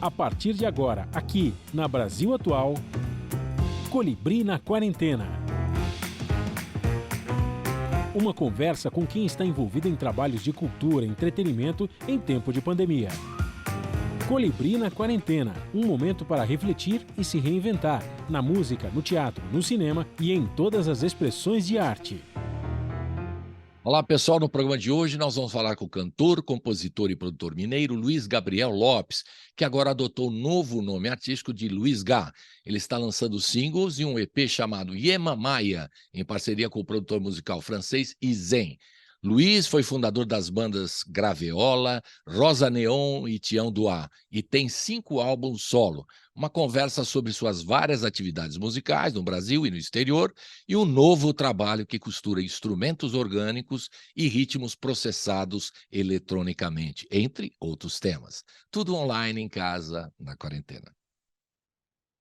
A partir de agora, aqui na Brasil Atual, Colibri na Quarentena. Uma conversa com quem está envolvido em trabalhos de cultura e entretenimento em tempo de pandemia. Colibri na Quarentena, um momento para refletir e se reinventar, na música, no teatro, no cinema e em todas as expressões de arte. Olá, pessoal. No programa de hoje nós vamos falar com o cantor, compositor e produtor mineiro Luiz Gabriel Lopes, que agora adotou o novo nome artístico de Luiz Gá. Ele está lançando singles e um EP chamado Yema Maya, em parceria com o produtor musical francês Izen. Luiz foi fundador das bandas Graveola, Rosa Neon e Tião Duá, e tem 5 álbuns solo. Uma conversa sobre suas várias atividades musicais no Brasil e no exterior e um novo trabalho que costura instrumentos orgânicos e ritmos processados eletronicamente, entre outros temas. Tudo online, em casa, na quarentena.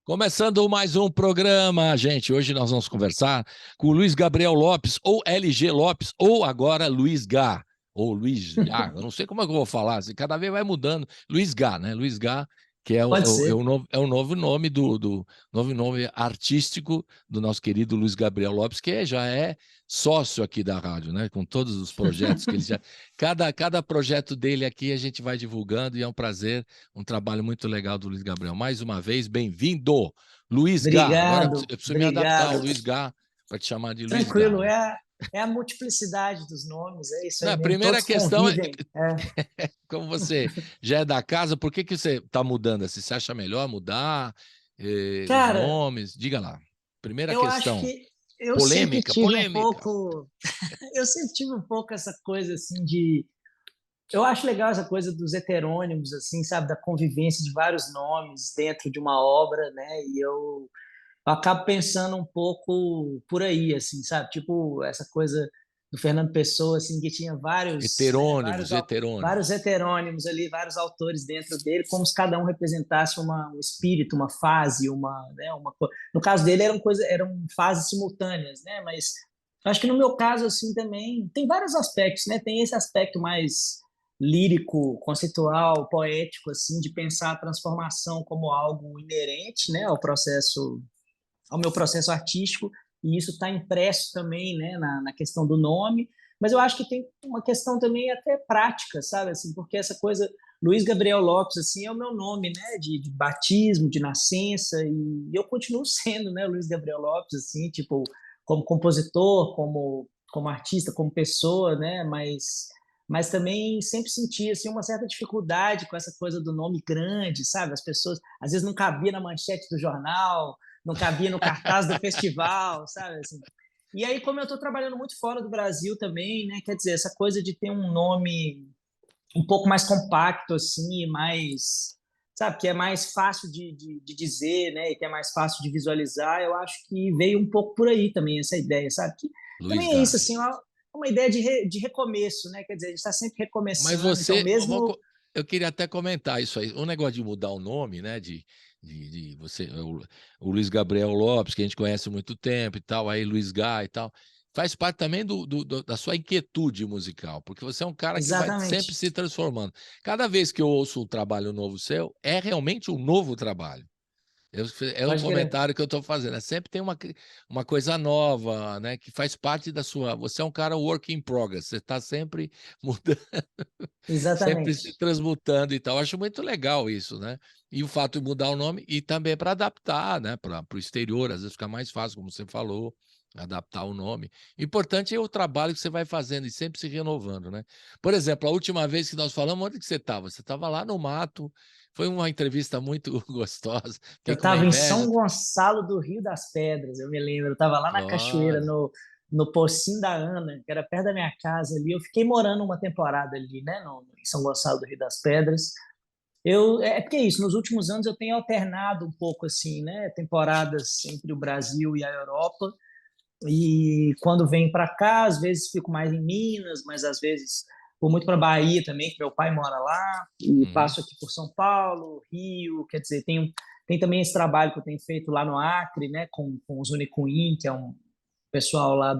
Começando mais um programa, gente. Hoje nós vamos conversar com o Luiz Gabriel Lopes, ou LG Lopes, ou agora Luiz Gá, ou Luiz Gá. Eu não sei como é que eu vou falar, assim, cada vez vai mudando. Luiz Gá, né? Luiz Gá, que é o novo nome novo nome artístico do nosso querido Luiz Gabriel Lopes, que já é sócio aqui da rádio, né? Com todos os projetos que ele já... Cada projeto dele aqui a gente vai divulgando e é um prazer, um trabalho muito legal do Luiz Gabriel. Mais uma vez, bem-vindo, Luiz Gá. Agora eu preciso me adaptar ao Luiz Gá para te chamar de Luiz Gá. Tranquilo, é a multiplicidade dos nomes, é isso aí. Não, a mesmo. primeira Todos questão convivem. como você já é da casa, por que você está mudando? Você acha melhor mudar os Cara, nomes? Diga lá. Primeira eu questão. acho que eu sempre Polêmica, tive polêmica. um pouco, eu sempre tive um pouco essa coisa assim de, eu acho legal essa coisa dos heterônimos, assim, sabe, da convivência de vários nomes dentro de uma obra, né? E eu acabo pensando um pouco por aí, assim, sabe? Tipo, essa coisa do Fernando Pessoa, assim, que tinha vários, né, vários heterônimos ali, vários autores dentro dele, como se cada um representasse um espírito, uma fase, no caso dele eram fases simultâneas, né? Mas acho que no meu caso, assim, também tem vários aspectos, né? Tem esse aspecto mais lírico, conceitual, poético, assim, de pensar a transformação como algo inerente, né, ao meu processo artístico, e isso está impresso também, né, na questão do nome, mas eu acho que tem uma questão também até prática, sabe, assim, porque essa coisa, Luiz Gabriel Lopes, assim, é o meu nome, né, de batismo, de nascença, e eu continuo sendo, né, Luiz Gabriel Lopes, assim, tipo, como compositor, como artista, como pessoa, né, mas também sempre senti assim uma certa dificuldade com essa coisa do nome grande, sabe? As pessoas às vezes não cabia na manchete do jornal, não cabia no cartaz do festival, sabe? Assim. E aí, como eu estou trabalhando muito fora do Brasil também, né? Quer dizer, essa coisa de ter um nome um pouco mais compacto, assim, mais, sabe, que é mais fácil de dizer, né? E que é mais fácil de visualizar, eu acho que veio um pouco por aí também essa ideia, sabe? Que Luiz também é Gá. isso, assim, uma ideia de recomeço, né? Quer dizer, a gente está sempre Mas recomeçando, então você, mesmo... eu queria até comentar isso aí, o negócio de mudar o nome, né, de você, o Luiz Gabriel Lopes, que a gente conhece há muito tempo e tal, aí Luiz Gá e tal, faz parte também da sua inquietude musical, porque você é um cara que vai sempre Exatamente. se transformando. Cada vez que eu ouço um trabalho novo seu, é realmente um novo trabalho. É um Pode querer. comentário que eu estou fazendo. Sempre tem uma coisa nova, né? Que faz parte da sua. Você é um cara work in progress. Você está sempre mudando, sempre se Exatamente. transmutando e tal. Acho muito legal isso, né? E o fato de mudar o nome e também para adaptar, né? Para o exterior, às vezes fica mais fácil, como você falou, adaptar o nome. O importante é o trabalho que você vai fazendo e sempre se renovando, né? Por exemplo, a última vez que nós falamos, onde que você estava? Você estava lá no mato. Foi uma entrevista muito gostosa. Eu Fiquei com uma estava em inveja. São Gonçalo do Rio das Pedras, eu me lembro. Eu estava lá na cachoeira, Olha, no Pocinho da Ana, que era perto da minha casa ali. Eu fiquei morando uma temporada ali, né, em São Gonçalo do Rio das Pedras. É porque é isso, nos últimos anos eu tenho alternado um pouco assim, né, temporadas entre o Brasil e a Europa. E quando venho para cá, às vezes fico mais em Minas, mas às vezes vou muito para Bahia também, que meu pai mora lá, e uhum, passo aqui por São Paulo, Rio, quer dizer, tem também esse trabalho que eu tenho feito lá no Acre, né, com os Unicuim, que é um pessoal lá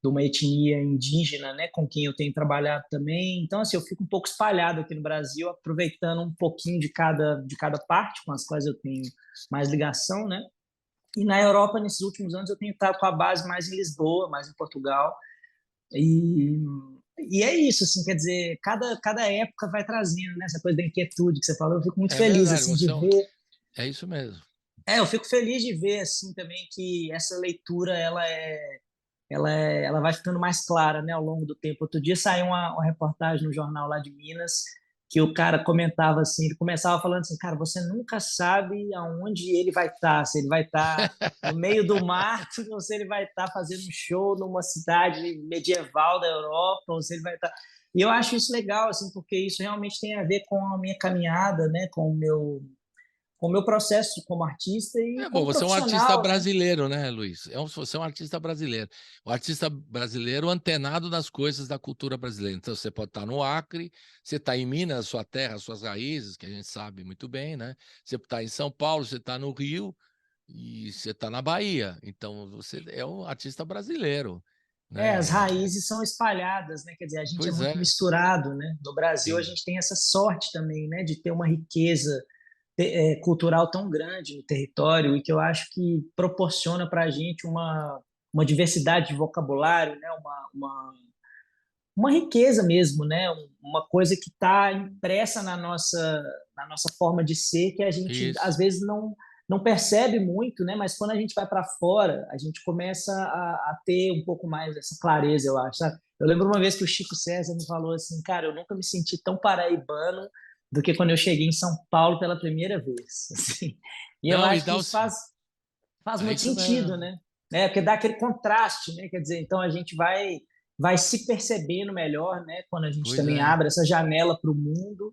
de uma etnia indígena, né, com quem eu tenho trabalhado também. Então, assim, eu fico um pouco espalhado aqui no Brasil, aproveitando um pouquinho de cada parte com as quais eu tenho mais ligação, né? E na Europa, nesses últimos anos, eu tenho estado com a base mais em Lisboa, mais em Portugal. E, e é isso, assim, quer dizer, cada época vai trazendo, né, essa coisa da inquietude que você falou. Eu fico muito É feliz, verdade, assim, de ver. é isso mesmo. Eu fico feliz de ver, assim, também que essa leitura, ela vai ficando mais clara, né, ao longo do tempo. Outro dia saiu uma reportagem no jornal lá de Minas, que o cara comentava assim, ele começava falando assim, cara, você nunca sabe aonde ele vai estar, se ele vai estar no meio do mato, ou se ele vai estar fazendo um show numa cidade medieval da Europa, ou se ele vai estar... E eu acho isso legal, assim, porque isso realmente tem a ver com a minha caminhada, né, com o meu processo como artista e É bom, como você é um artista profissional, né? brasileiro, né, Luiz? Você é um artista brasileiro. O artista brasileiro antenado nas coisas da cultura brasileira. Então, você pode estar no Acre, você está em Minas, sua terra, suas raízes, que a gente sabe muito bem, né? Você está em São Paulo, você está no Rio e você está na Bahia. Então, você é um artista brasileiro, As né? raízes são espalhadas, né? Quer dizer, a gente é Pois muito é, misturado, né? No Brasil, a sim. gente tem essa sorte também, né? De ter uma riqueza cultural tão grande no território e que eu acho que proporciona para a gente uma diversidade de vocabulário, né? Uma riqueza mesmo, né? Uma coisa que está impressa na nossa forma de ser que a gente às Isso. vezes não percebe muito, né? Mas quando a gente vai para fora, a gente começa a ter um pouco mais essa clareza, eu acho, sabe? Eu lembro uma vez que o Chico César me falou assim, cara, eu nunca me senti tão paraibano do que quando eu cheguei em São Paulo pela primeira vez, assim. E eu Não, e acho que dá isso faz É muito isso sentido, mesmo. né? Porque dá aquele contraste, né? Quer dizer, então a gente vai se percebendo melhor, né? Quando a gente Pois também é. abre essa janela para o mundo.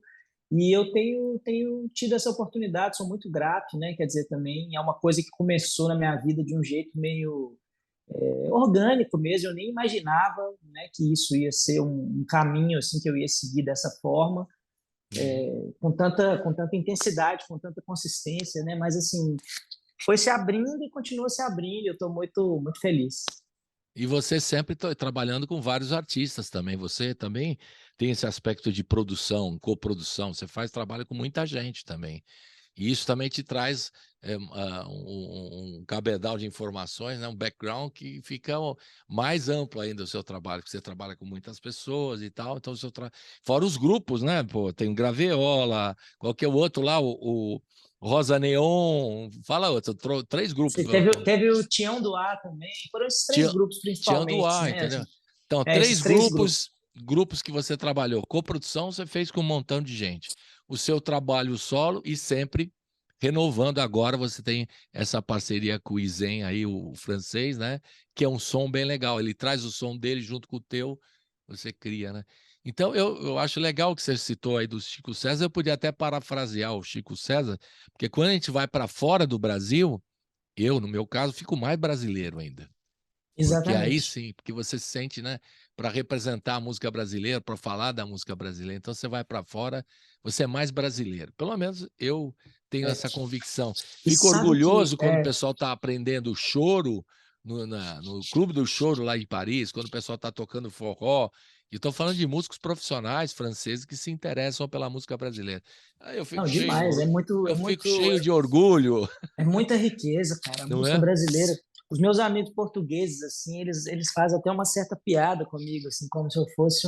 E eu tenho tido essa oportunidade, sou muito grato, né? Quer dizer, também é uma coisa que começou na minha vida de um jeito meio orgânico mesmo. Eu nem imaginava, né, que isso ia ser um caminho assim que eu ia seguir dessa forma, Uhum. com tanta intensidade, com tanta consistência, né? Mas assim, foi se abrindo e continua se abrindo. Eu estou muito, muito feliz. E você sempre trabalhando com vários artistas também. Você também tem esse aspecto de produção, coprodução. Você faz trabalho com muita gente também. E isso também te traz um cabedal de informações, né? Um background que fica mais amplo ainda o seu trabalho, porque você trabalha com muitas pessoas e tal. Então, fora os grupos, né? Pô, tem o Graveola, qualquer outro lá, o Rosa Neon, fala outro, três grupos. Você teve o Tião do Ar também. Foram esses três Tinha, grupos tinha do principalmente, ar, né? entendeu? Então, Esses três três grupos. grupos que você trabalhou. Coprodução você fez com um montão de gente. O seu trabalho solo e sempre renovando. Agora você tem essa parceria com o Izen aí, o francês, né? Que é um som bem legal. Ele traz o som dele junto com o teu, você cria, né? Então, eu acho legal que você citou aí do Chico César. Eu podia até parafrasear o Chico César, porque quando a gente vai para fora do Brasil, eu, no meu caso, fico mais brasileiro ainda. Porque aí Exatamente. sim, porque você se sente, né, para representar a música brasileira, para falar da música brasileira. Então você vai para fora, você é mais brasileiro. Pelo menos eu tenho É. essa convicção. E Fico sabe que orgulhoso quando o pessoal está aprendendo choro no Clube do Choro lá em Paris, quando o pessoal está tocando forró. E estou falando de músicos profissionais franceses que se interessam pela música brasileira. Aí não, demais, eu fico cheio de orgulho, é muita riqueza, cara. A não música é? brasileira. Os meus amigos portugueses, assim, eles fazem até uma certa piada comigo, assim, como se eu fosse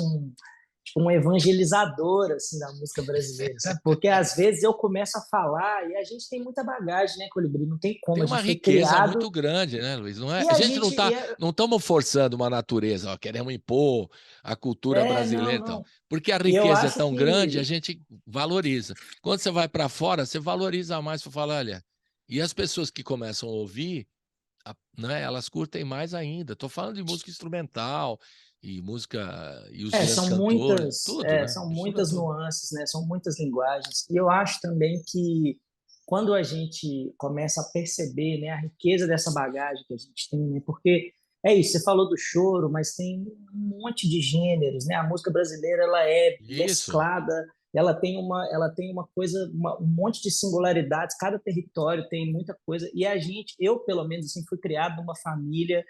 tipo, um evangelizador, assim, da música brasileira, sabe? Porque às vezes eu começo a falar e a gente tem muita bagagem, né, Colibri? Não tem como, Tem a uma gente foi riqueza criado muito grande, né, Luiz? Não é, e a a gente gente. não estamos forçando uma natureza, ó, queremos impor a cultura Não, brasileira e tal. não. Porque a E eu riqueza é acho tão grande, a que. gente valoriza. Quando você vai para fora, você valoriza mais para falar, olha, e as pessoas que começam a ouvir, né, elas curtem mais ainda. Estou falando de música instrumental e música e os grandes São cantores, muitas, tudo, né? são Mistura muitas tudo. nuances, né? São muitas linguagens. E eu acho também que quando a gente começa a perceber, né, a riqueza dessa bagagem que a gente tem, né? Porque é isso, você falou do choro, mas tem um monte de gêneros, né? A música brasileira ela é Isso. mesclada, ela tem uma coisa, um monte de singularidades. Cada território tem muita coisa. E a gente, eu pelo menos assim, fui criado numa família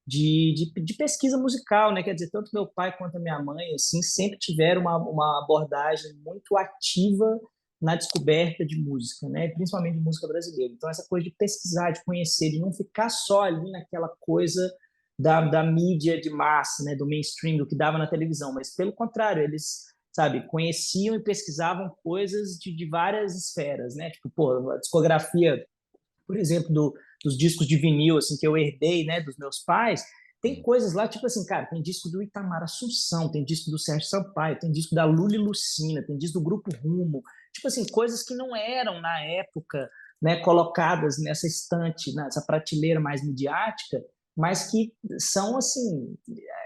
de pesquisa musical, né? Quer dizer, tanto meu pai quanto a minha mãe, assim, sempre tiveram uma abordagem muito ativa na descoberta de música, né? Principalmente de música brasileira. Então, essa coisa de pesquisar, de conhecer, de não ficar só ali naquela coisa da mídia de massa, né? Do mainstream, do que dava na televisão, mas pelo contrário, eles, sabe, conheciam e pesquisavam coisas de várias esferas, né? Tipo, pô, a discografia, por exemplo, dos discos de vinil, assim, que eu herdei, né, dos meus pais, tem coisas lá, tipo assim, cara, tem disco do Itamar Assunção, tem disco do Sérgio Sampaio, tem disco da Lula e Lucina, tem disco do Grupo Rumo, tipo assim, coisas que não eram, na época, né, colocadas nessa estante, nessa prateleira mais midiática, mas que são, assim,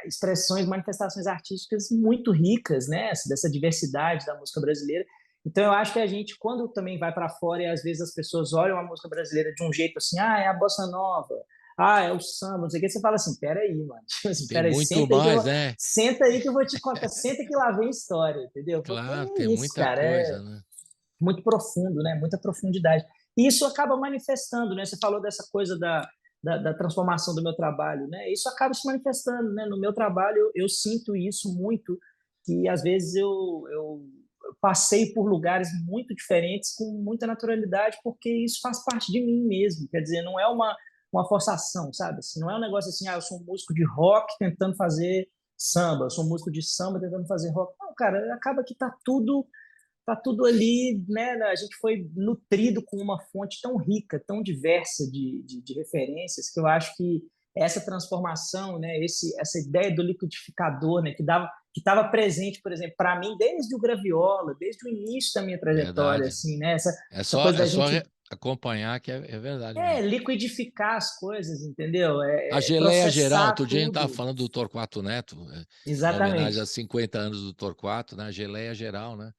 expressões, manifestações artísticas muito ricas, né, dessa diversidade da música brasileira. Então, eu acho que a gente, quando também vai para fora e às vezes as pessoas olham a música brasileira de um jeito assim, é a bossa nova, é o samba, não sei o que, você fala assim, peraí, mano, tipo assim, Tem peraí, muito mais, né? senta aí que eu vou te contar, senta que lá vem história, entendeu? Porque Claro, é tem isso, muita cara, coisa, né? muito profundo, né? Muita profundidade. E isso acaba manifestando, né? Você falou dessa coisa da transformação do meu trabalho, né? Isso acaba se manifestando, né? No meu trabalho, eu sinto isso muito, que às vezes eu passei por lugares muito diferentes com muita naturalidade, porque isso faz parte de mim mesmo. Quer dizer, não é uma forçação, sabe? Assim, não é um negócio assim, eu sou um músico de rock tentando fazer samba, eu sou um músico de samba tentando fazer rock. Não, cara, acaba que tá tudo ali, né? A gente foi nutrido com uma fonte tão rica, tão diversa de referências, que eu acho que essa transformação, né? Essa ideia do liquidificador, né? Que estava presente, por exemplo, para mim desde o Graviola, desde o início da minha trajetória, Verdade. assim, né? É Essa só, coisa é da só gente acompanhar que é verdade mesmo. liquidificar as coisas, entendeu? A Geleia Geral, Processar outro dia a gente estava tudo. falando do Torquato Neto, em homenagem Exatamente. aos 50 anos do Torquato, né? A Geleia Geral, né?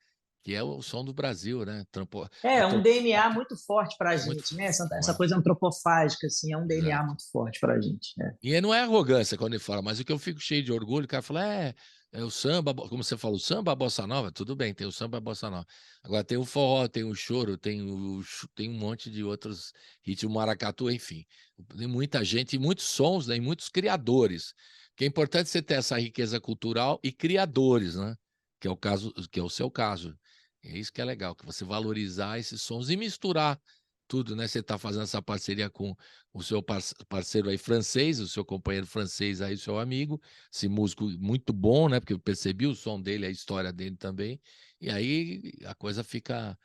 Que é o som do Brasil, né? É um A DNA muito forte para a muito, gente, né? Essa é, coisa antropofágica, assim, é um DNA exato. muito forte para a gente, né? E aí não é arrogância quando ele fala, mas o que eu fico cheio de orgulho, o cara fala, é o samba, como você falou, o samba, a bossa nova, tudo bem, tem o samba, a bossa nova. Agora tem o forró, tem o choro, tem um monte de outros ritmos, maracatu, enfim. Tem muita gente, e muitos sons, né, e muitos criadores. Que é importante você ter essa riqueza cultural e criadores, né? Que é o caso, que é o seu caso. É isso que é legal, que você valorizar esses sons e misturar tudo, né? Você está fazendo essa parceria com o seu parceiro aí francês, o seu companheiro francês aí, seu amigo, esse músico muito bom, né? Porque eu percebi o som dele, a história dele também, e aí a coisa fica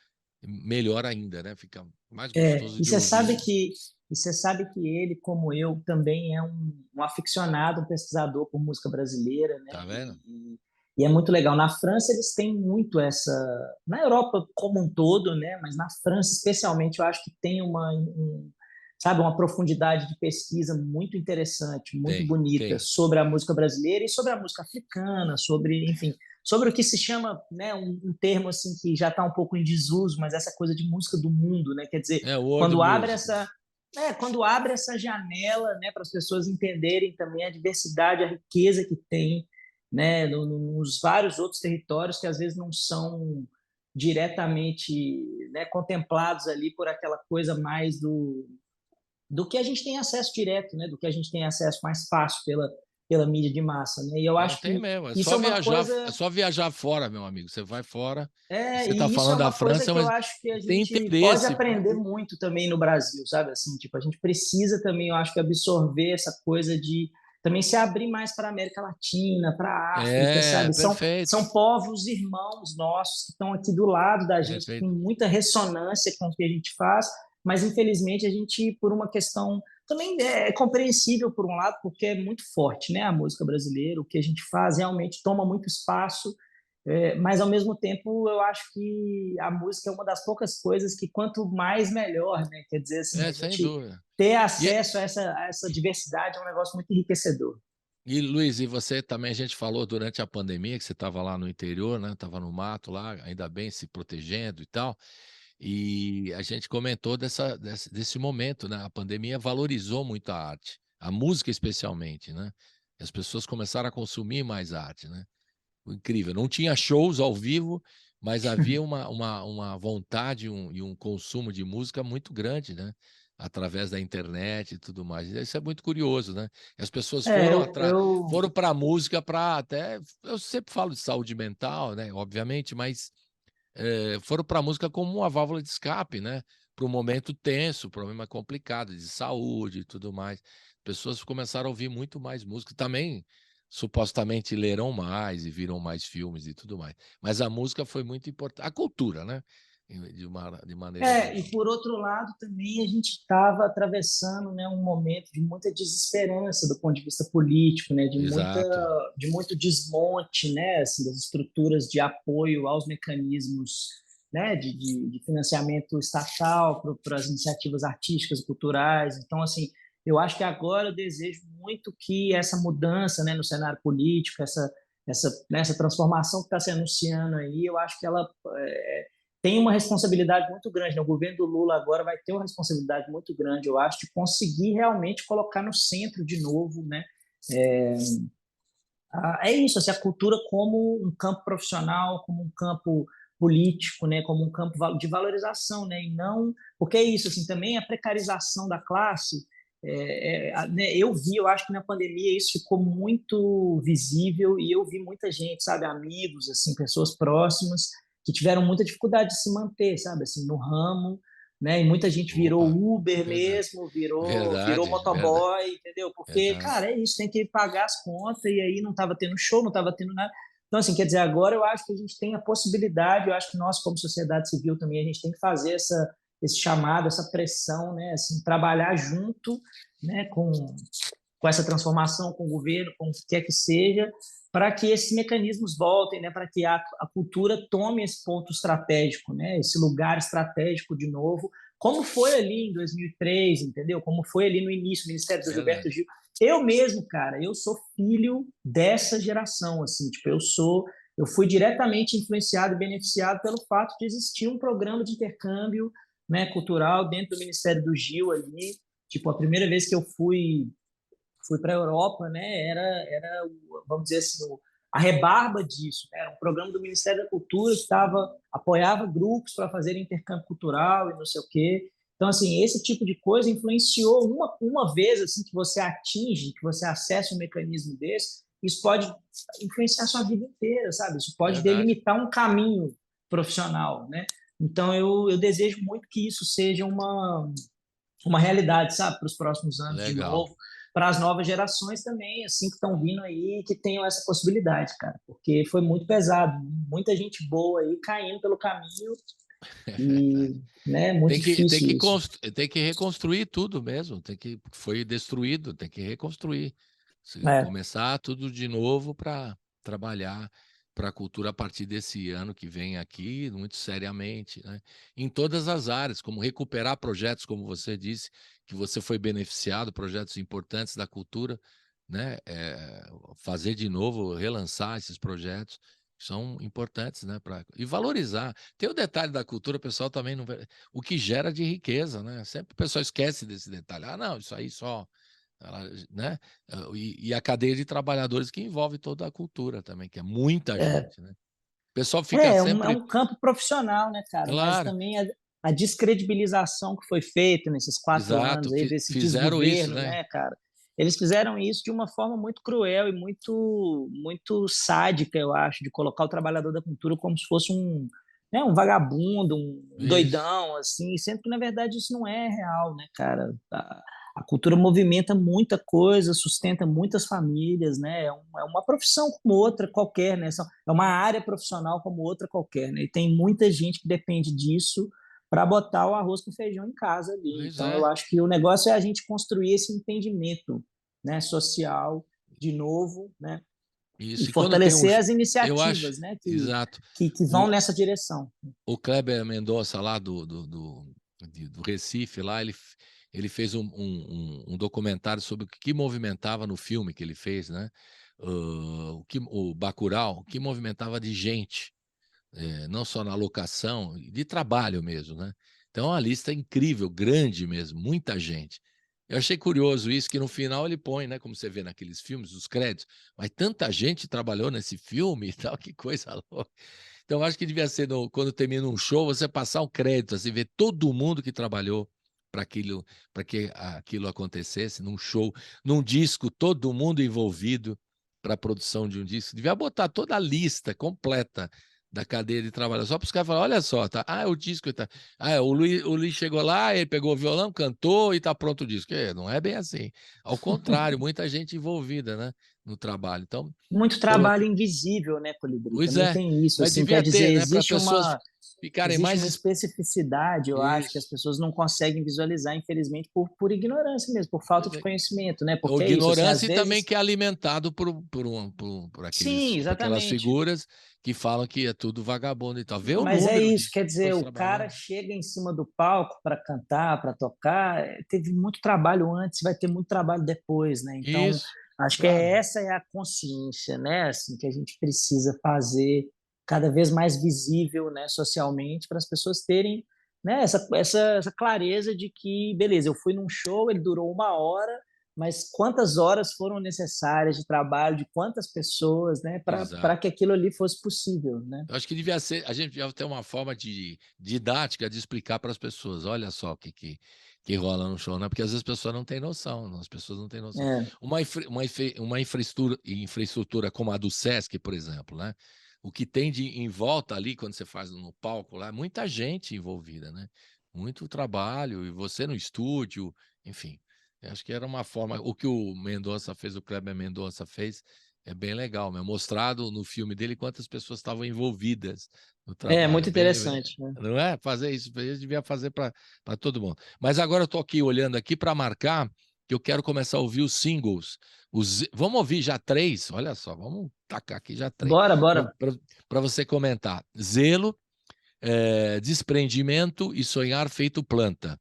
melhor ainda, né? Fica mais gostoso E de você ouvir, sabe né? que ele, como eu, também é um aficionado, um pesquisador por música brasileira, né? Tá vendo? E é muito legal. Na França eles têm muito essa, na Europa como um todo, né? Mas na França especialmente eu acho que tem sabe, uma profundidade de pesquisa muito interessante, muito bonita Tem. sobre a música brasileira e sobre a música africana, sobre, enfim, sobre o que se chama, né, um termo assim que já está um pouco em desuso, mas essa coisa de música do mundo, né? Quer dizer, É world quando abre music. essa quando abre essa janela, né, para as pessoas entenderem também a diversidade, a riqueza que tem, né, nos vários outros territórios que às vezes não são diretamente, né, contemplados ali por aquela coisa mais do que a gente tem acesso direto, né, do que a gente tem acesso mais fácil pela mídia de massa, né? E eu Não acho tem que mesmo, isso é uma é coisa só viajar fora, meu amigo. Você vai fora, você está e isso é falando da uma coisa França, que eu mas acho que a tem gente pode interesse. aprender muito também no Brasil, sabe? Assim, tipo, a gente precisa também, eu acho que absorver essa coisa de também se abrir mais para a América Latina, para a África, É, sabe? perfeito, São povos irmãos nossos que estão aqui do lado da gente, que tem perfeito. muita ressonância com o que a gente faz, mas infelizmente a gente, por uma questão também é compreensível por um lado, porque é muito forte, né? A música brasileira, o que a gente faz realmente toma muito espaço, mas ao mesmo tempo eu acho que a música é uma das poucas coisas que quanto mais melhor, né? Quer dizer assim, a É, sem gente dúvida. ter E, acesso a essa diversidade é um negócio muito enriquecedor. E Luiz, e você também, a gente falou durante a pandemia que você estava lá no interior, né? Estava no mato lá, ainda bem, se protegendo e tal. E a gente comentou desse momento, né? A pandemia valorizou muito a arte, a música especialmente, né? As pessoas começaram a consumir mais arte, né? Incrível. Não tinha shows ao vivo, mas havia uma vontade e um consumo de música muito grande, né? através da internet e tudo mais. Isso é muito curioso, né? As pessoas É, foram para a música para até... Eu sempre falo de saúde mental, né? Obviamente, mas foram para a música como uma válvula de escape, né? Para um momento tenso, problema complicado de saúde e tudo mais. Pessoas começaram a ouvir muito mais música. Também, supostamente, leram mais e viram mais filmes e tudo mais. Mas a música foi muito importante. A cultura, né? De maneira geral. e por outro lado também a gente estava atravessando, né, um momento de muita desesperança do ponto de vista político, né, Exato. de muito desmonte, né, assim, das estruturas de apoio aos mecanismos, né, de financiamento estatal para as iniciativas artísticas e culturais. Então, assim, eu acho que agora eu desejo muito que essa mudança, né, no cenário político, essa transformação que está se anunciando aí, eu acho que ela tem uma responsabilidade muito grande, né? O governo do Lula agora vai ter uma responsabilidade muito grande, eu acho, de conseguir realmente colocar no centro de novo, né? É, é isso, assim, a cultura como um campo profissional, como um campo político, né? Como um campo de valorização, né? E não, porque é isso, assim, também a precarização da classe. Né, eu acho que na pandemia isso ficou muito visível e eu vi muita gente, sabe, amigos, assim, pessoas próximas que tiveram muita dificuldade de se manter, sabe, assim, no ramo, né? E muita gente virou Opa, Uber verdade. mesmo, virou Verdade, verdade, motoboy, entendeu? Porque, verdade. cara, é isso, tem que pagar as contas e aí não estava tendo show, não estava tendo nada. Então, assim, quer dizer, agora eu acho que a gente tem a possibilidade, eu acho que nós, como sociedade civil também, a gente tem que fazer esse chamado, essa pressão, né? Assim, trabalhar junto, né? Com essa transformação, com o governo, com o que quer que seja, para que esses mecanismos voltem, né? Para que a cultura tome esse ponto estratégico, né? Esse lugar estratégico de novo, como foi ali em 2003, entendeu? Como foi ali no início, o Ministério do Gilberto Verdade. Gil. Eu mesmo, cara, eu sou filho dessa geração, assim, tipo, eu fui diretamente influenciado e beneficiado pelo fato de existir um programa de intercâmbio, né, cultural dentro do Ministério do Gil ali. Tipo, a primeira vez que eu fui para a Europa, né, vamos dizer assim, a rebarba disso, né, era um programa do Ministério da Cultura que apoiava grupos para fazer intercâmbio cultural e não sei o quê. Então, assim, esse tipo de coisa influenciou uma vez assim que você atinge, que você acessa um mecanismo desse, isso pode influenciar a sua vida inteira, sabe? Isso pode Verdade. delimitar um caminho profissional, né? Então, eu desejo muito que isso seja uma realidade, sabe, para os próximos anos de Legal. novo, para as novas gerações também, assim, que estão vindo aí, que tenham essa possibilidade, cara, porque foi muito pesado, muita gente boa aí caindo pelo caminho e, né, muito difícil isso. Tem que reconstruir tudo mesmo, foi destruído, tem que reconstruir. É, Começar tudo de novo para trabalhar para a cultura a partir desse ano que vem aqui, muito seriamente, né? Em todas as áreas, como recuperar projetos, como você disse, que você foi beneficiado, projetos importantes da cultura, né? Fazer de novo, relançar esses projetos que são importantes, né? E valorizar. Tem o detalhe da cultura, o pessoal também não vê, o que gera de riqueza, né? Sempre o pessoal esquece desse detalhe. Ah, não, isso aí só, né? E a cadeia de trabalhadores que envolve toda a cultura também, que é muita é, gente, né? O pessoal fica é sempre, um campo profissional, né, cara, mas claro, também a descredibilização que foi feita nesses 4 anos exato, aí, desse fizeram isso, desgoverno, né? né, cara, eles fizeram isso de uma forma muito cruel e muito sádica, eu acho, de colocar o trabalhador da cultura como se fosse né, um vagabundo, um Isso, doidão, assim, sendo que, na verdade, isso não é real, né, cara? A cultura movimenta muita coisa, sustenta muitas famílias, né? É uma profissão como outra qualquer, né? É uma área profissional como outra qualquer, né? E tem muita gente que depende disso para botar o arroz com feijão em casa ali. pois Então, eu é. acho que o negócio é a gente construir esse entendimento, né, social de novo, né, e Isso, e quando tem fortalecer as eu acho, iniciativas, né, exato. que vão O, nessa direção. o Kleber Mendonça lá do Recife, lá, ele fez um documentário sobre o que movimentava no filme que ele fez, né? O Bacurau, o que movimentava de gente, não só na locação, de trabalho mesmo, né? Então, é uma lista incrível, grande mesmo, muita gente. Eu achei curioso isso, que no final ele põe, né, como você vê naqueles filmes, os créditos, mas tanta gente trabalhou nesse filme e tal, que coisa louca. Então, eu acho que devia ser, quando termina um show, você passar um crédito, assim, ver todo mundo que trabalhou para que aquilo acontecesse num show, num disco, todo mundo envolvido para a produção de um disco. Devia botar toda a lista completa da cadeia de trabalho, só para os caras falarem, olha só, tá? O disco tá. O Luiz chegou lá, ele pegou o violão, cantou e está pronto o disco. Não é bem assim. Ao contrário, muita gente envolvida, né, no trabalho. Então, Muito trabalho invisível, né, Colibri? pois Também é, tem isso, mas assim, quer devia ter, dizer, né, para as pessoas ficarem existe mais uma especificidade, eu acho, que as isso. pessoas não conseguem visualizar, infelizmente, por ignorância mesmo, por falta Pois de é. conhecimento, né? Ou Porque é isso, assim, às ignorância e também vezes. que é alimentado por Sim, aquelas exatamente. figuras que falam que é tudo vagabundo e tal. Vê o Mas é número de isso, quer dizer, pessoas o cara trabalhando. chega em cima do palco para cantar, para tocar, teve muito trabalho antes, vai ter muito trabalho depois, né? Então, Isso, acho que claro. essa é a consciência, né? Assim, que a gente precisa fazer cada vez mais visível, né, socialmente, para as pessoas terem, né, essa clareza de que, beleza, eu fui num show, ele durou 1 hora, mas quantas horas foram necessárias de trabalho, de quantas pessoas, né, para Exato. que aquilo ali fosse possível, né? Eu acho que devia ser, a gente devia ter uma forma didática de explicar para as pessoas, olha só o que rola no show, né? Porque às vezes as pessoas não têm noção, as pessoas não têm noção. É. Uma infraestrutura como a do Sesc, por exemplo, né? O que tem em volta ali, quando você faz no palco lá, muita gente envolvida, né? Muito trabalho, e você no estúdio, enfim. Eu acho que era uma forma. O que o Mendonça fez, o Kleber Mendonça fez, é bem legal, meu. Mostrado no filme dele quantas pessoas estavam envolvidas no É trabalho. muito interessante, né? Não é? Fazer isso, ele devia fazer para todo mundo. Mas agora eu estou aqui olhando aqui para marcar que eu quero começar a ouvir os singles. Vamos ouvir já 3? Olha só, vamos tacar aqui já 3. Bora, bora. Para você comentar. Zelo, Desprendimento e Sonhar Feito Planta.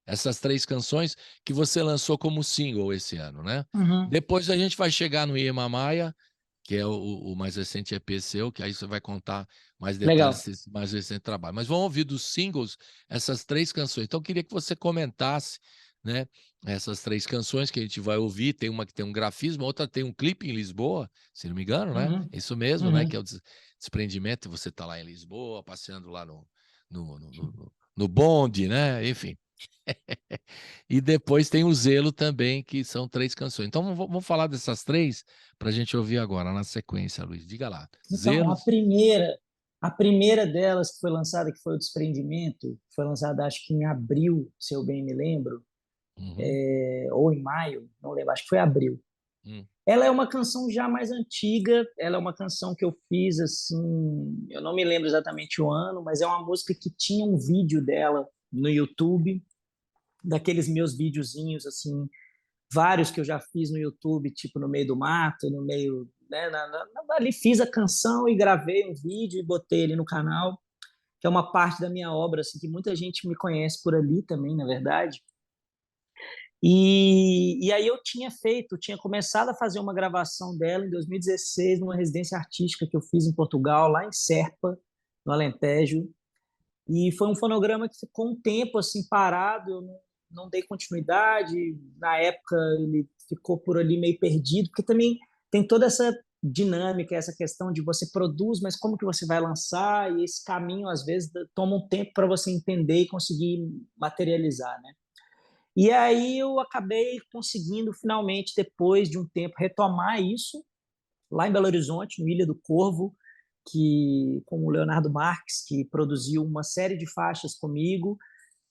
Essas 3 canções que você lançou como single esse ano, né? Uhum. Depois a gente vai chegar no Iema Maia, que é o mais recente EP seu, que aí você vai contar mais detalhes Legal. desse mais recente trabalho. Mas vamos ouvir dos singles essas 3 canções. Então, eu queria que você comentasse, né, essas 3 canções que a gente vai ouvir. Tem uma que tem um grafismo, outra tem um clipe em Lisboa, se não me engano, né? Uhum. É isso mesmo, né? Que é Uhum. o Desprendimento. Você está lá em Lisboa, passeando lá no bonde, né? Enfim. E depois tem o Zelo também, que são 3 canções. Então vamos falar dessas 3 para a gente ouvir agora, na sequência, Luiz. Diga lá. Então, Zelo. a primeira delas que foi lançada, que foi o Desprendimento, foi lançada acho que em abril, se eu bem me lembro, Uhum. ou em maio, não lembro, acho que foi abril. Hum. Ela é uma canção já mais antiga, ela é uma canção que eu fiz assim, eu não me lembro exatamente o ano, mas é uma música que tinha um vídeo dela no YouTube, daqueles meus videozinhos assim, vários que eu já fiz no YouTube, tipo no meio do mato, no meio, né, ali fiz a canção e gravei um vídeo e botei ele no canal, que é uma parte da minha obra assim que muita gente me conhece por ali também, na verdade. E aí eu tinha começado a fazer uma gravação dela em 2016 numa residência artística que eu fiz em Portugal, lá em Serpa, no Alentejo. E foi um fonograma que ficou um tempo assim parado, eu não dei continuidade. Na época ele ficou por ali meio perdido, porque também tem toda essa dinâmica, essa questão de você produz, mas como que você vai lançar? E esse caminho às vezes toma um tempo para você entender e conseguir materializar, né? E aí eu acabei conseguindo finalmente, depois de um tempo, retomar isso lá em Belo Horizonte, no Ilha do Corvo, que com o Leonardo Marques, que produziu uma série de faixas comigo,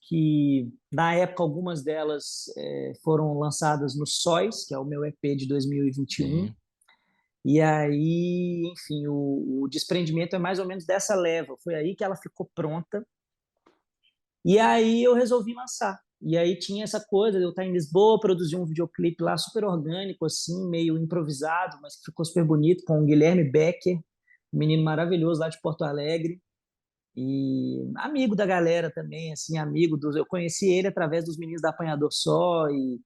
que na época algumas delas foram lançadas no Sóis, que é o meu EP de 2021. Sim. E aí, enfim, o Desprendimento é mais ou menos dessa leva. Foi aí que ela ficou pronta. E aí eu resolvi lançar. E aí tinha essa coisa de eu estar em Lisboa, produzir um videoclipe lá super orgânico, assim, meio improvisado, mas que ficou super bonito, com o Guilherme Becker, um menino maravilhoso lá de Porto Alegre, e amigo da galera também, assim, eu conheci ele através dos meninos da Apanhador Só, e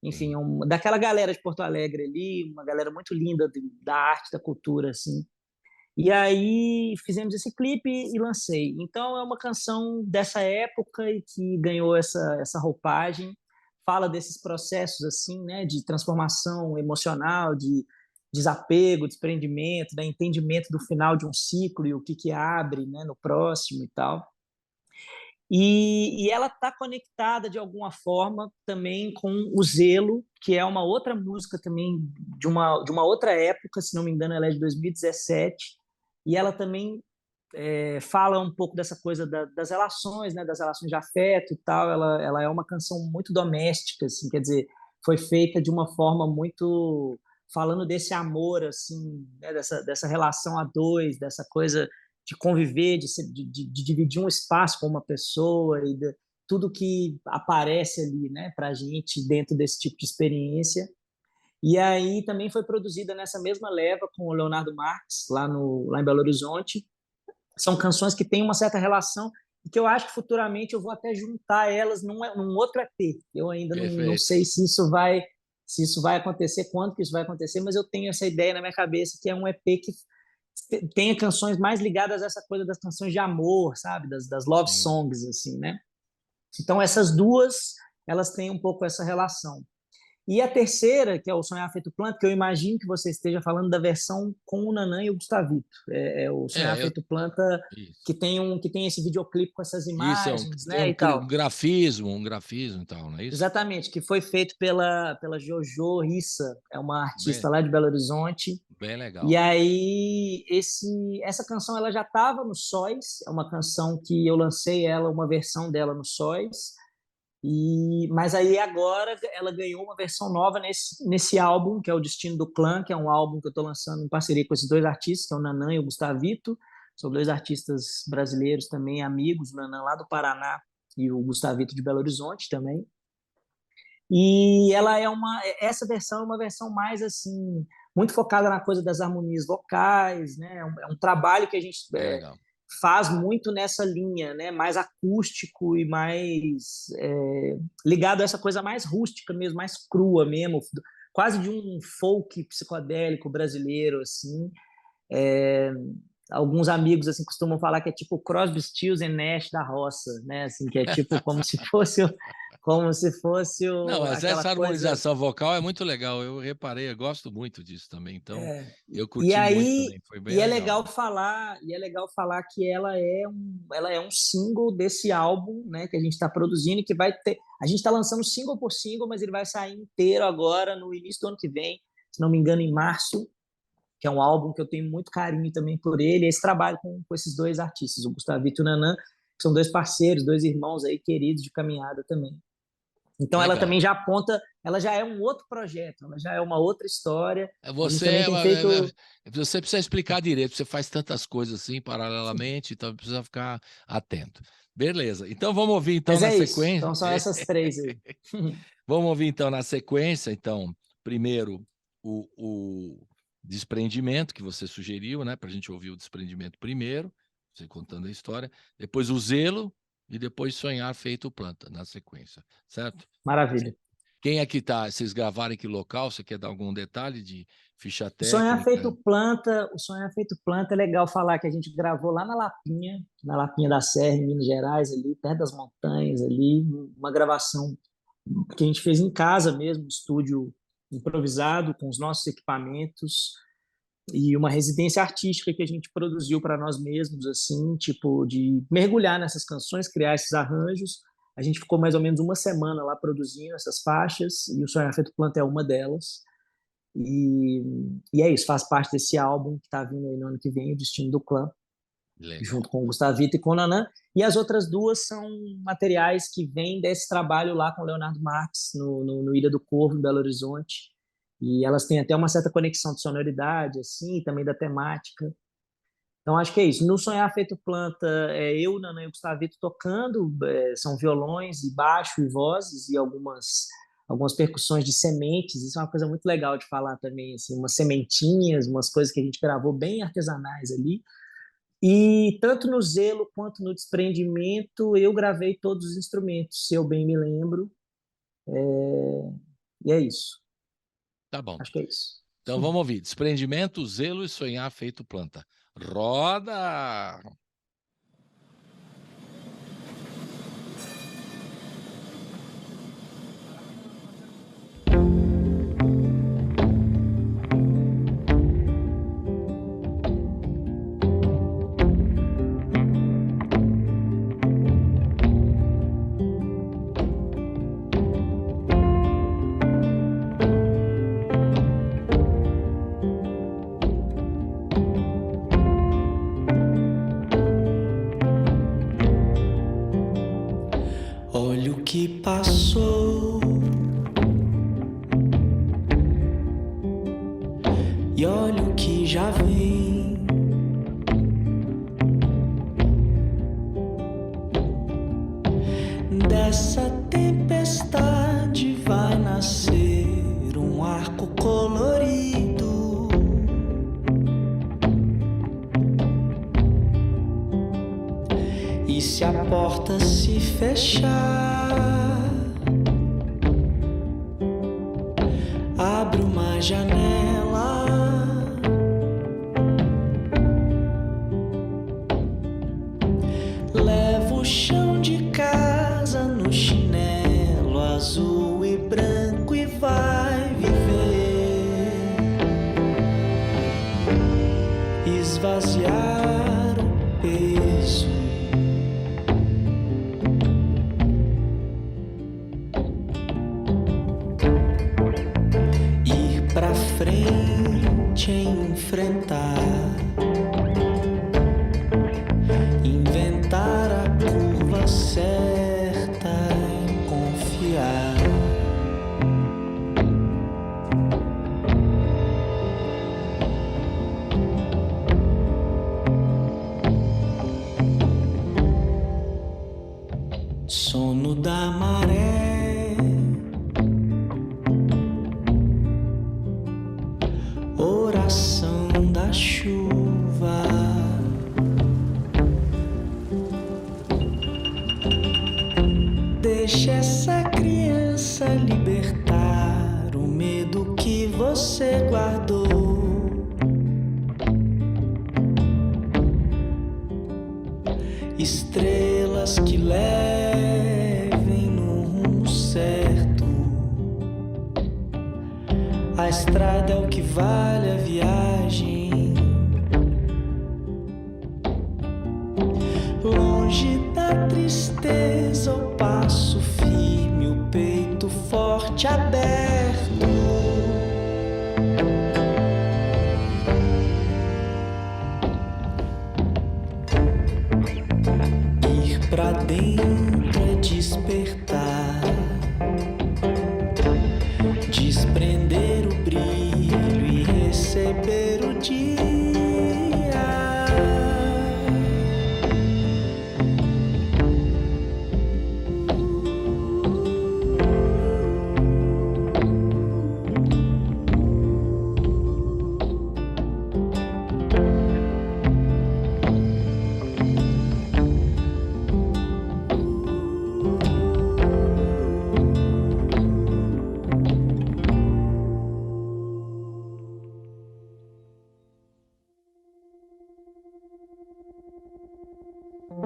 enfim, Sim. daquela galera de Porto Alegre ali, uma galera muito linda da arte, da cultura, assim. E aí fizemos esse clipe e lancei. Então é uma canção dessa época e que ganhou essa roupagem. Fala desses processos assim, né, de transformação emocional, de desapego, desprendimento, né, entendimento do final de um ciclo e o que abre, né, no próximo e tal. E ela está conectada de alguma forma também com o Zelo, que é uma outra música também de uma outra época, se não me engano, ela é de 2017, e ela também fala um pouco dessa coisa das relações, né, das relações de afeto e tal. Ela é uma canção muito doméstica, assim, quer dizer, foi feita de uma forma muito falando desse amor, assim, né, dessa relação a dois, dessa coisa de conviver, de dividir um espaço com uma pessoa e tudo que aparece ali, né, para a gente dentro desse tipo de experiência. E aí também foi produzida nessa mesma leva com o Leonardo Marques, lá em Belo Horizonte. São canções que têm uma certa relação e que eu acho que futuramente eu vou até juntar elas num outro EP. Eu ainda não Perfeito. sei se isso vai acontecer, quando que isso vai acontecer, mas eu tenho essa ideia na minha cabeça que é um EP que tenha canções mais ligadas a essa coisa das canções de amor, sabe? Das love Sim. songs, assim, né? Então, essas duas, elas têm um pouco essa relação. E a terceira, que é o Sonhar Feito Planta, que eu imagino que você esteja falando da versão com o Nanã e o Gustavito. É o Sonhar Eu... Feito Planta, Isso. que tem esse videoclipe com essas Isso imagens, é né, e tal. um grafismo e tal, não é isso? Exatamente, que foi feito pela Jojo Rissa, é uma artista Bem, lá de Belo Horizonte. bem E legal. aí, essa canção ela já estava no Sóis, é uma canção que eu lancei ela, uma versão dela no Sóis, mas aí agora ela ganhou uma versão nova nesse álbum, que é o Destino do Clã, que é um álbum que eu estou lançando em parceria com esses dois artistas, que é o Nanã e o Gustavito. São dois artistas brasileiros também, amigos, o Nanã lá do Paraná e o Gustavito de Belo Horizonte também. E essa versão é uma versão mais assim, muito focada na coisa das harmonias vocais, né? É um trabalho que a gente Bem legal. faz muito nessa linha, né? Mais acústico e mais ligado a essa coisa mais rústica mesmo, mais crua mesmo, quase de um folk psicodélico brasileiro, assim. Alguns amigos assim costumam falar que é tipo Crosby, Stills e Nash da roça, né? Assim, que é tipo como se fosse Não, mas aquela essa coisa. harmonização vocal é muito legal. Eu reparei, eu gosto muito disso também. Então, eu E curti muito aí também. Foi bem legal. é legal falar que ela é um single desse álbum, né, que a gente está produzindo e que vai ter. A gente está lançando single por single, mas ele vai sair inteiro agora no início do ano que vem, se não me engano, em março, que é um álbum que eu tenho muito carinho também por ele. Esse trabalho com esses dois artistas, o Gustavito e o Nanã, que são dois parceiros, dois irmãos aí queridos de caminhada também. Então ela Legal. também já aponta, ela já é um outro projeto, ela já é uma outra história. A gente Você, também tem feito. você precisa explicar direito. Você faz tantas coisas assim paralelamente, então precisa ficar atento. Beleza. Então vamos ouvir então Mas na é isso. sequência. Então são essas três aí. Vamos ouvir então na sequência. Então, primeiro o desprendimento que você sugeriu, né? Para a gente ouvir o desprendimento primeiro, você contando a história. Depois o zelo e depois sonhar feito planta na sequência, certo? Maravilha. Quem é que tá? Vocês gravaram em que local? Você quer dar algum detalhe de ficha O Sonhar técnica? Feito Planta, o Sonhar Feito Planta é legal falar que a gente gravou lá na Lapinha da Serra, em Minas Gerais, ali perto das montanhas, ali, uma gravação que a gente fez em casa mesmo, estúdio improvisado com os nossos equipamentos e uma residência artística que a gente produziu para nós mesmos, assim, tipo de mergulhar nessas canções, criar esses arranjos. A gente ficou mais ou menos uma semana lá produzindo essas faixas e o Sonhar Feito Planta é uma delas. E é isso, faz parte desse álbum que está vindo aí no ano que vem, o Destino do Clã, Legal. junto com o Gustavito e com o Nanã. E as outras duas são materiais que vêm desse trabalho lá com o Leonardo Marques, no Ilha do Corvo, em Belo Horizonte. E elas têm até uma certa conexão de sonoridade, assim, e também da temática. Então, acho que é isso. No Sonhar Feito Planta, eu, Nanã e o Gustavito tocando, são violões e baixo e vozes e algumas percussões de sementes. Isso é uma coisa muito legal de falar também, assim, umas sementinhas, umas coisas que a gente gravou bem artesanais ali. E tanto no Zelo quanto no Desprendimento, eu gravei todos os instrumentos, se eu bem me lembro. E é isso. Tá bom. Acho que é isso. Então vamos ouvir. Desprendimento, zelo e sonhar feito planta. Roda! que passou e olha o que já vem. Dessa tempestade vai nascer um arco colorido. E se a porta se fechar, abre uma janela. Leva o chão de casa no chinelo azul e branco e vai viver. Esvaziar o peso. Ir pra frente e enfrentar. Inventar a curva certa e confiar. Sono da maré, oração da chuva. Deixa essa criança libertar o medo que você guardou. Estrelas que levem no rumo certo. A estrada é o que vale a viagem. Longe da tristeza, o passo firme, o peito forte aberto. Ir pra dentro é despertar, desprender o brilho e receber o dia.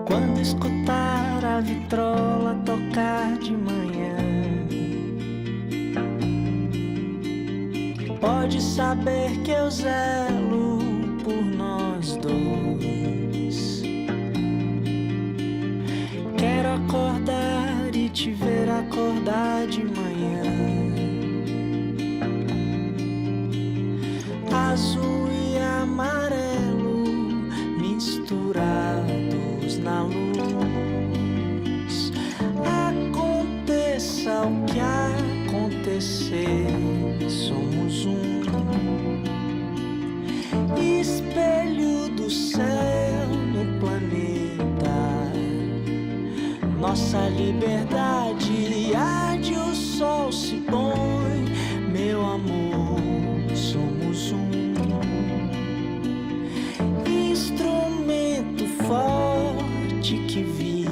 Quando escutar a vitrola tocar de manhã, pode saber que eu zelo por nós dois. Quero acordar e te ver acordar de manhã. Azul e amarelo misturados na luz. Aconteça o que acontecer, somos um espelho do céu no planeta. Nossa liberdade arde, o sol se põe, meu amor, somos um instrumento forte que vibra.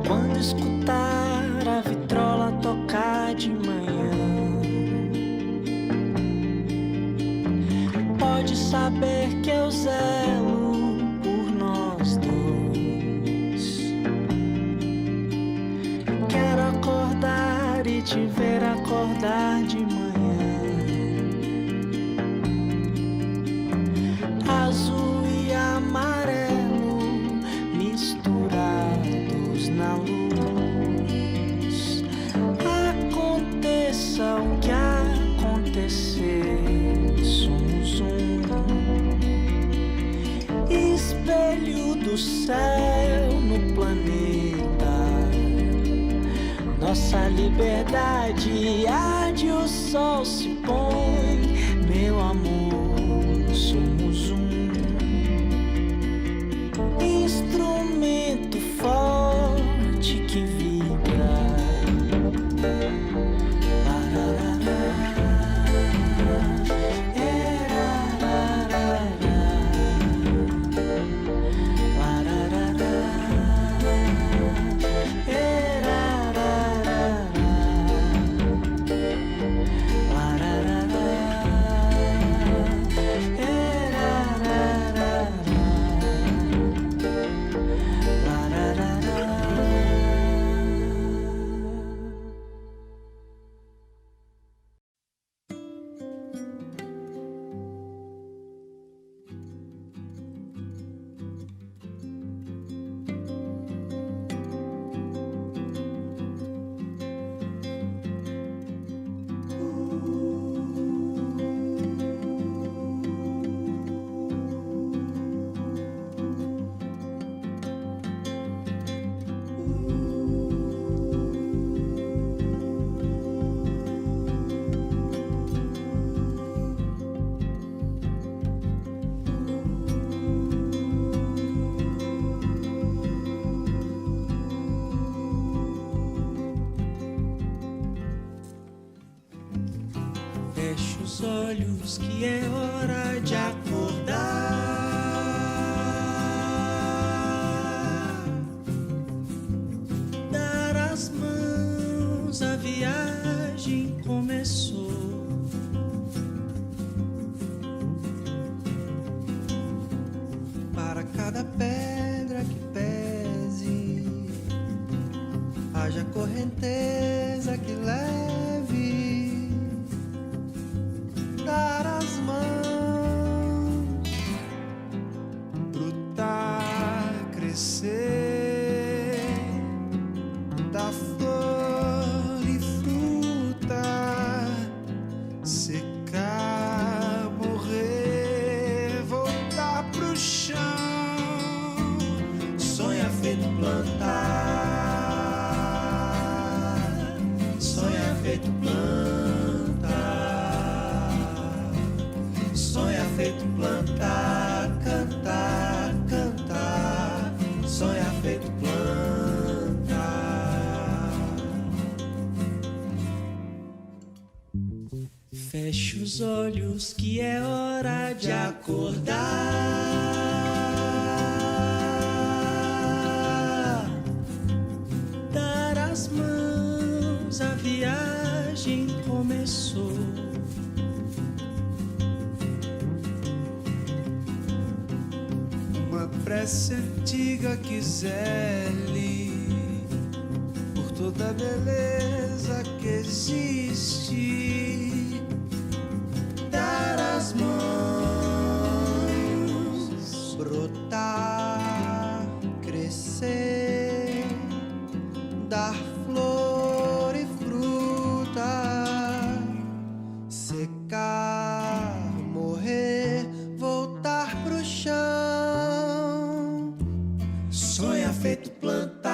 Quando escutar a vitrola tocar de manhã, pode saber que eu zelo por nós dois. Quero acordar e te ver acordar de manhã. acontecer. Somos um espelho do céu no planeta. Nossa liberdade arde, o sol se põe. Meu amor, somos um instrumento forte que vibra. Feche os olhos que é hora de acordar. Dar as mãos, a viagem começou. Para cada pedra que pese, haja correnteza que leve. Dar as mãos, brotar, crescer, dar flor e fruta, secar, morrer, voltar pro chão. Sonha feito plantar, sonha feito plantar. Sonha feito plantar, cantar, cantar. Sonha feito plantar. Feche os olhos que é hora de acordar. Dar as mãos, a viagem começou. Prece antiga que zele por toda a beleza que existe. Dar as mãos, brotar, crescer, dar flor e fruta, secar, morrer, voltar pro chão. Sonha feito plantar,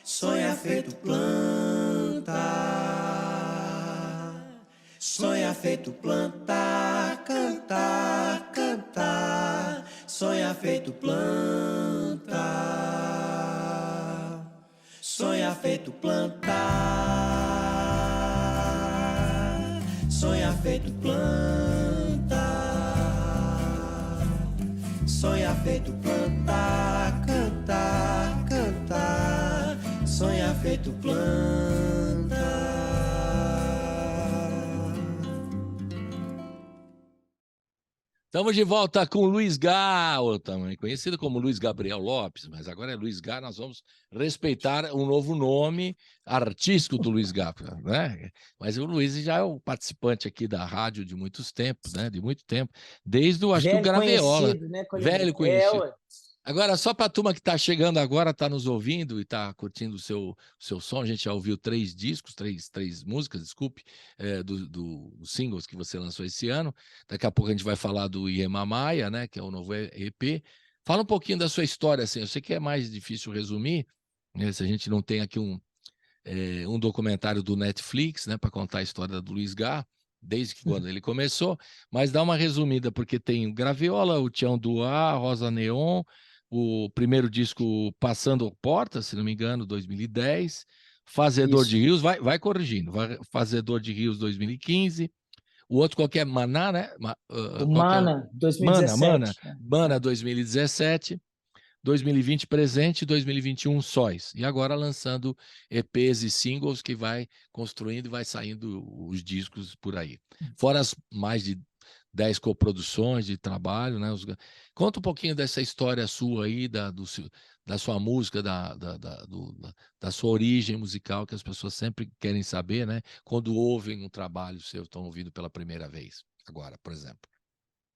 sonha feito plantar, sonha feito plantar, cantar, cantar, sonha feito plantar, sonha feito plantar, sonha feito plantar. Sonha feito plantar, cantar, cantar. Sonha feito plantar. Estamos de volta com Luiz Gá, também conhecido como Luiz Gabriel Lopes, mas agora é Luiz Gá. Nós vamos respeitar um novo nome artístico do Luiz Gá, né? Mas o Luiz já é o participante aqui da rádio de muitos tempos, né? De muito tempo, desde o, acho que o Graveola. Né, velho conhecido. Agora, só para a turma que está chegando agora, está nos ouvindo e está curtindo o seu som, a gente já ouviu 3 discos, três músicas, desculpe, dos singles que você lançou esse ano. Daqui a pouco a gente vai falar do Iemamaia, né, que é o novo EP. Fala um pouquinho da sua história, assim. Eu sei que é mais difícil resumir, né, se a gente não tem aqui um documentário do Netflix, né, para contar a história do Luiz Gá, desde que quando ele começou, mas dá uma resumida, porque tem o Graviola, o Tião Duá, Rosa Neon, o primeiro disco Passando Portas, se não me engano, 2010, Fazedor de Isso. Rios, vai corrigindo, Fazedor de Rios 2015, o outro qualquer Maná, né? O Qual que é? Mana, Mana 2017. Né? 2017, 2020 presente, 2021 sóis. E agora lançando EPs e singles que vai construindo e vai saindo os discos por aí. Fora as mais de 10 coproduções de trabalho, né? Conta um pouquinho dessa história sua aí, da sua música, da sua origem musical, que as pessoas sempre querem saber, né? Quando ouvem um trabalho seu, estão ouvindo pela primeira vez, agora, por exemplo.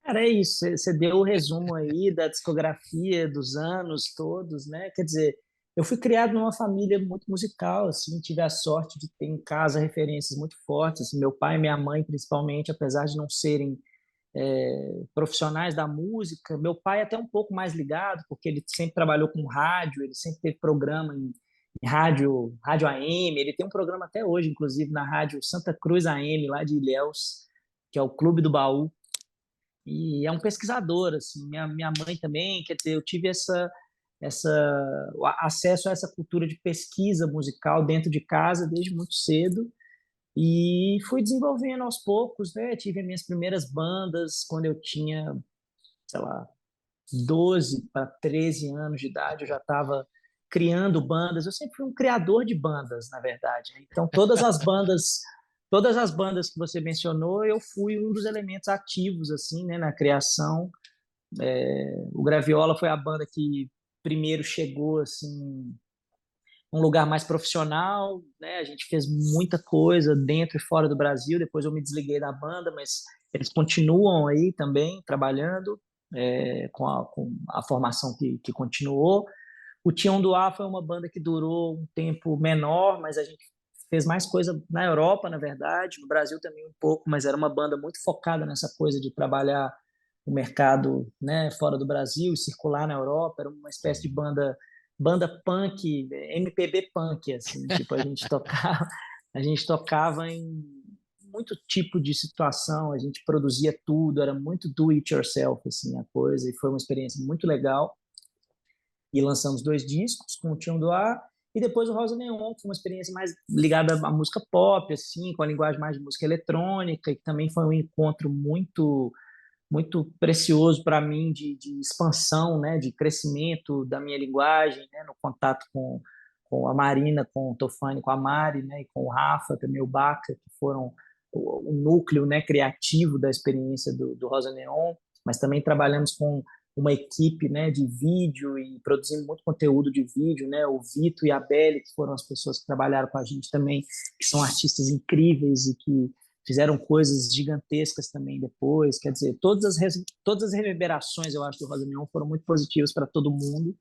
Cara, é isso. Você deu o resumo aí da discografia dos anos todos, né? Quer dizer, eu fui criado numa família muito musical, assim, tive a sorte de ter em casa referências muito fortes, assim, meu pai e minha mãe, principalmente, apesar de não serem profissionais da música. Meu pai é até um pouco mais ligado, porque ele sempre trabalhou com rádio, ele sempre teve programa em rádio AM, ele tem um programa até hoje, inclusive, na rádio Santa Cruz AM, lá de Ilhéus, que é o Clube do Baú, e é um pesquisador, assim, minha mãe também, quer dizer, eu tive essa acesso a essa cultura de pesquisa musical dentro de casa desde muito cedo, e fui desenvolvendo aos poucos, né? Tive as minhas primeiras bandas quando eu tinha, sei lá, 12 para 13 anos de idade, eu já estava criando bandas. Eu sempre fui um criador de bandas, na verdade. Então, todas as bandas que você mencionou, eu fui um dos elementos ativos assim, né, na criação. O Graviola foi a banda que primeiro chegou assim um lugar mais profissional, né? A gente fez muita coisa dentro e fora do Brasil. Depois eu me desliguei da banda, mas eles continuam aí também trabalhando com a formação que continuou. O Tião do Ar foi uma banda que durou um tempo menor, mas a gente fez mais coisa na Europa, na verdade, no Brasil também um pouco, mas era uma banda muito focada nessa coisa de trabalhar o mercado, né, fora do Brasil e circular na Europa. Era uma espécie de banda punk, MPB punk, assim, tipo a gente tocava em muito tipo de situação, a gente produzia tudo, era muito do it yourself, assim, a coisa, e foi uma experiência muito legal. E lançamos 2 discos com o Tião do Ar, e depois o Rosa Neon, que foi uma experiência mais ligada à música pop, assim, com a linguagem mais de música eletrônica, e que também foi um encontro muito precioso para mim de expansão, né, de crescimento da minha linguagem, né, no contato com a Marina, com o Tofani, com a Mari, né, e com o Rafa, também o Baca, que foram o núcleo, né, criativo da experiência do Rosa Neon, mas também trabalhamos com uma equipe, né, de vídeo e produzindo muito conteúdo de vídeo, né, o Vito e a Belle, que foram as pessoas que trabalharam com a gente também, que são artistas incríveis e que fizeram coisas gigantescas também depois. Quer dizer, todas as reverberações, eu acho, do Rosa Neon foram muito positivas para todo mundo.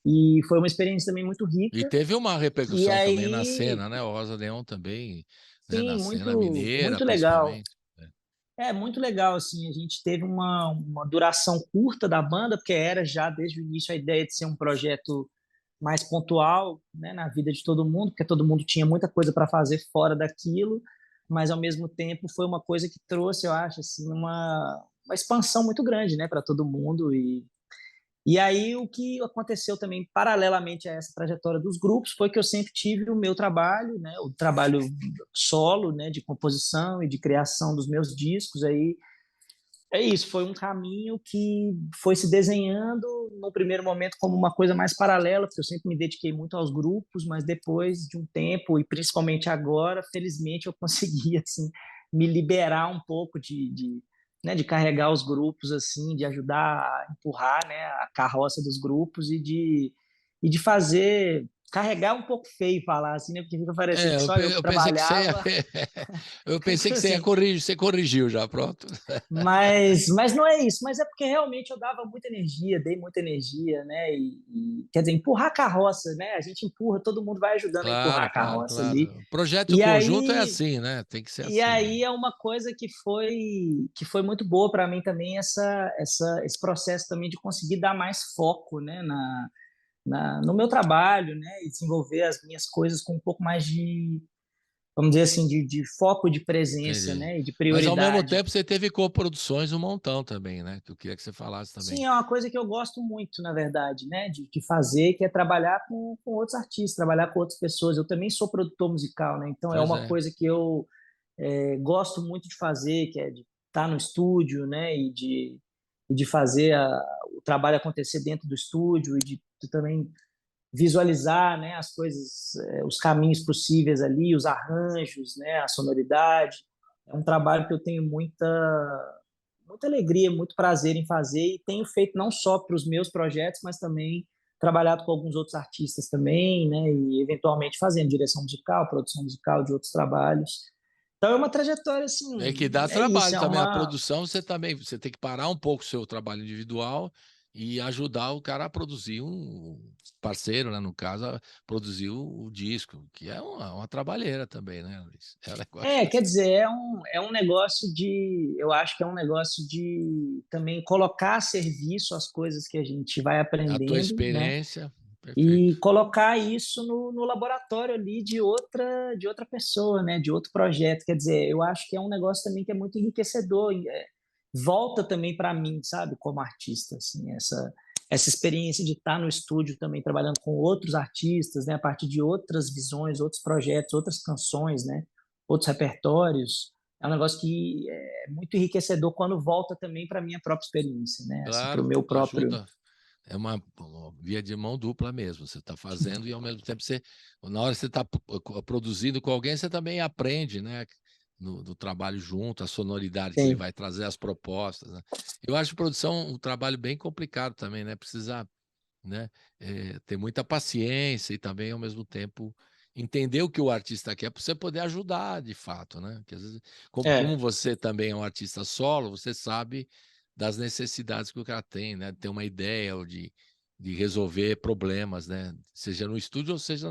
E foi uma experiência também muito E rica. teve uma E repercussão também na aí, cena, né? O Rosa Neon também, né? Na sim, cena mineira, muito legal. principalmente. Né? Muito legal, assim, a gente teve uma duração curta da banda, porque era já desde o início a ideia de ser um projeto mais pontual, né, na vida de todo mundo, porque todo mundo tinha muita coisa para fazer fora daquilo, mas ao mesmo tempo foi uma coisa que trouxe, eu acho, assim, uma expansão muito grande, né, para todo mundo. E aí o que aconteceu também paralelamente a essa trajetória dos grupos foi que eu sempre tive o meu trabalho, né, o trabalho solo, né, de composição e de criação dos meus discos. Aí é isso, foi um caminho que foi se desenhando no primeiro momento como uma coisa mais paralela, porque eu sempre me dediquei muito aos grupos, mas depois de um tempo, e principalmente agora, felizmente eu consegui assim, me liberar um pouco né, de carregar os grupos, assim, de ajudar a empurrar, né, a carroça dos grupos e de fazer carregar um pouco feio falar assim, né? Porque fica parecendo que Eu, só eu que eu pensei que você ia, trabalhava. eu pensei que você ia Assim, corrigir, você corrigiu já, pronto. mas não é isso, mas é porque realmente eu dava muita energia, dei muita energia, né? Quer dizer, empurrar a carroça, né? A gente empurra, todo mundo vai ajudando a empurrar Claro, a claro, carroça ali. claro. Projeto E conjunto é aí, assim, né? Tem que ser e assim, né? aí é uma coisa que foi muito boa para mim também esse processo também de conseguir dar mais foco, né, no meu trabalho, né, e desenvolver as minhas coisas com um pouco mais de, vamos dizer assim, de foco, de presença, Entendi. né, e de Mas ao mesmo prioridade. tempo você teve coproduções um montão também, né? Que eu queria que você falasse Sim, também. é uma coisa que eu gosto muito, na verdade, né, de fazer, que é trabalhar com outros artistas, trabalhar com outras pessoas. Eu também sou produtor musical, né, então é Pois uma é. coisa que eu gosto muito de fazer, que é de estar no estúdio, né, e de fazer o trabalho acontecer dentro do estúdio e de também visualizar, né, as coisas, os caminhos possíveis ali, os arranjos, né, a sonoridade. É um trabalho que eu tenho muita alegria, muito prazer em fazer e tenho feito não só para os meus projetos, mas também trabalhado com alguns outros artistas também, né, e eventualmente fazendo direção musical, produção musical de outros trabalhos. Então é uma trajetória É assim, que dá é isso, trabalho é também. A uma. produção você tem que parar um pouco o seu trabalho individual e ajudar o cara a produzir um parceiro, né? No caso, a produzir o disco, que é uma trabalheira também, né, Luiz? É um negócio. Quer dizer, é um negócio eu acho que é um negócio de também colocar a serviço as coisas que a gente vai A tua aprendendo, né? experiência, E perfeito. colocar isso no laboratório ali de outra pessoa, né? De outro projeto. Quer dizer, eu acho que é um negócio também que é muito enriquecedor. Volta também para mim, sabe, como artista, assim, essa experiência de estar no estúdio também trabalhando com outros artistas, né, a partir de outras visões, outros projetos, outras canções, né, outros repertórios, é um negócio que é muito enriquecedor quando volta também para minha própria experiência, né, assim, para o Claro, meu próprio. ajuda. É uma via de mão dupla mesmo. Você está fazendo e ao mesmo tempo na hora que você está produzindo com alguém, você também aprende, né? No trabalho junto, a sonoridade que ele Sim. vai trazer, as propostas, né? Eu acho produção um trabalho bem complicado também, né? Precisa, né, ter muita paciência e também, ao mesmo tempo, entender o que o artista quer para você poder ajudar de fato, né? Porque às vezes, como É, você também é um artista solo, você sabe das necessidades que o cara tem, né? Ter uma ideia ou de resolver problemas, né? Seja no estúdio ou seja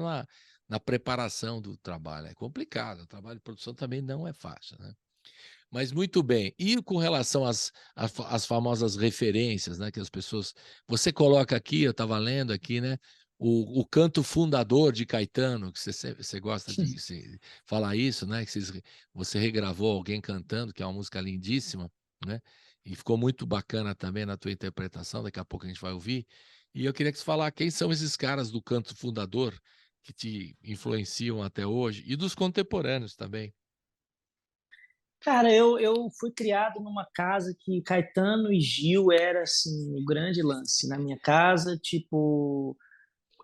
na preparação do trabalho. É complicado, o trabalho de produção também não é fácil, né? Mas muito bem. E com relação às famosas referências, né? Que as pessoas. Você coloca aqui, eu estava lendo aqui, né? O canto fundador de Caetano, que você gosta de falar isso, né? Que você regravou alguém cantando, que é uma música lindíssima, né? E ficou muito bacana também na tua interpretação, daqui a pouco a gente vai ouvir. E eu queria que você falasse quem são esses caras do canto fundador que te influenciam até hoje, e dos contemporâneos também. cara, eu fui criado numa casa que Caetano e Gil era assim o grande lance na minha casa, tipo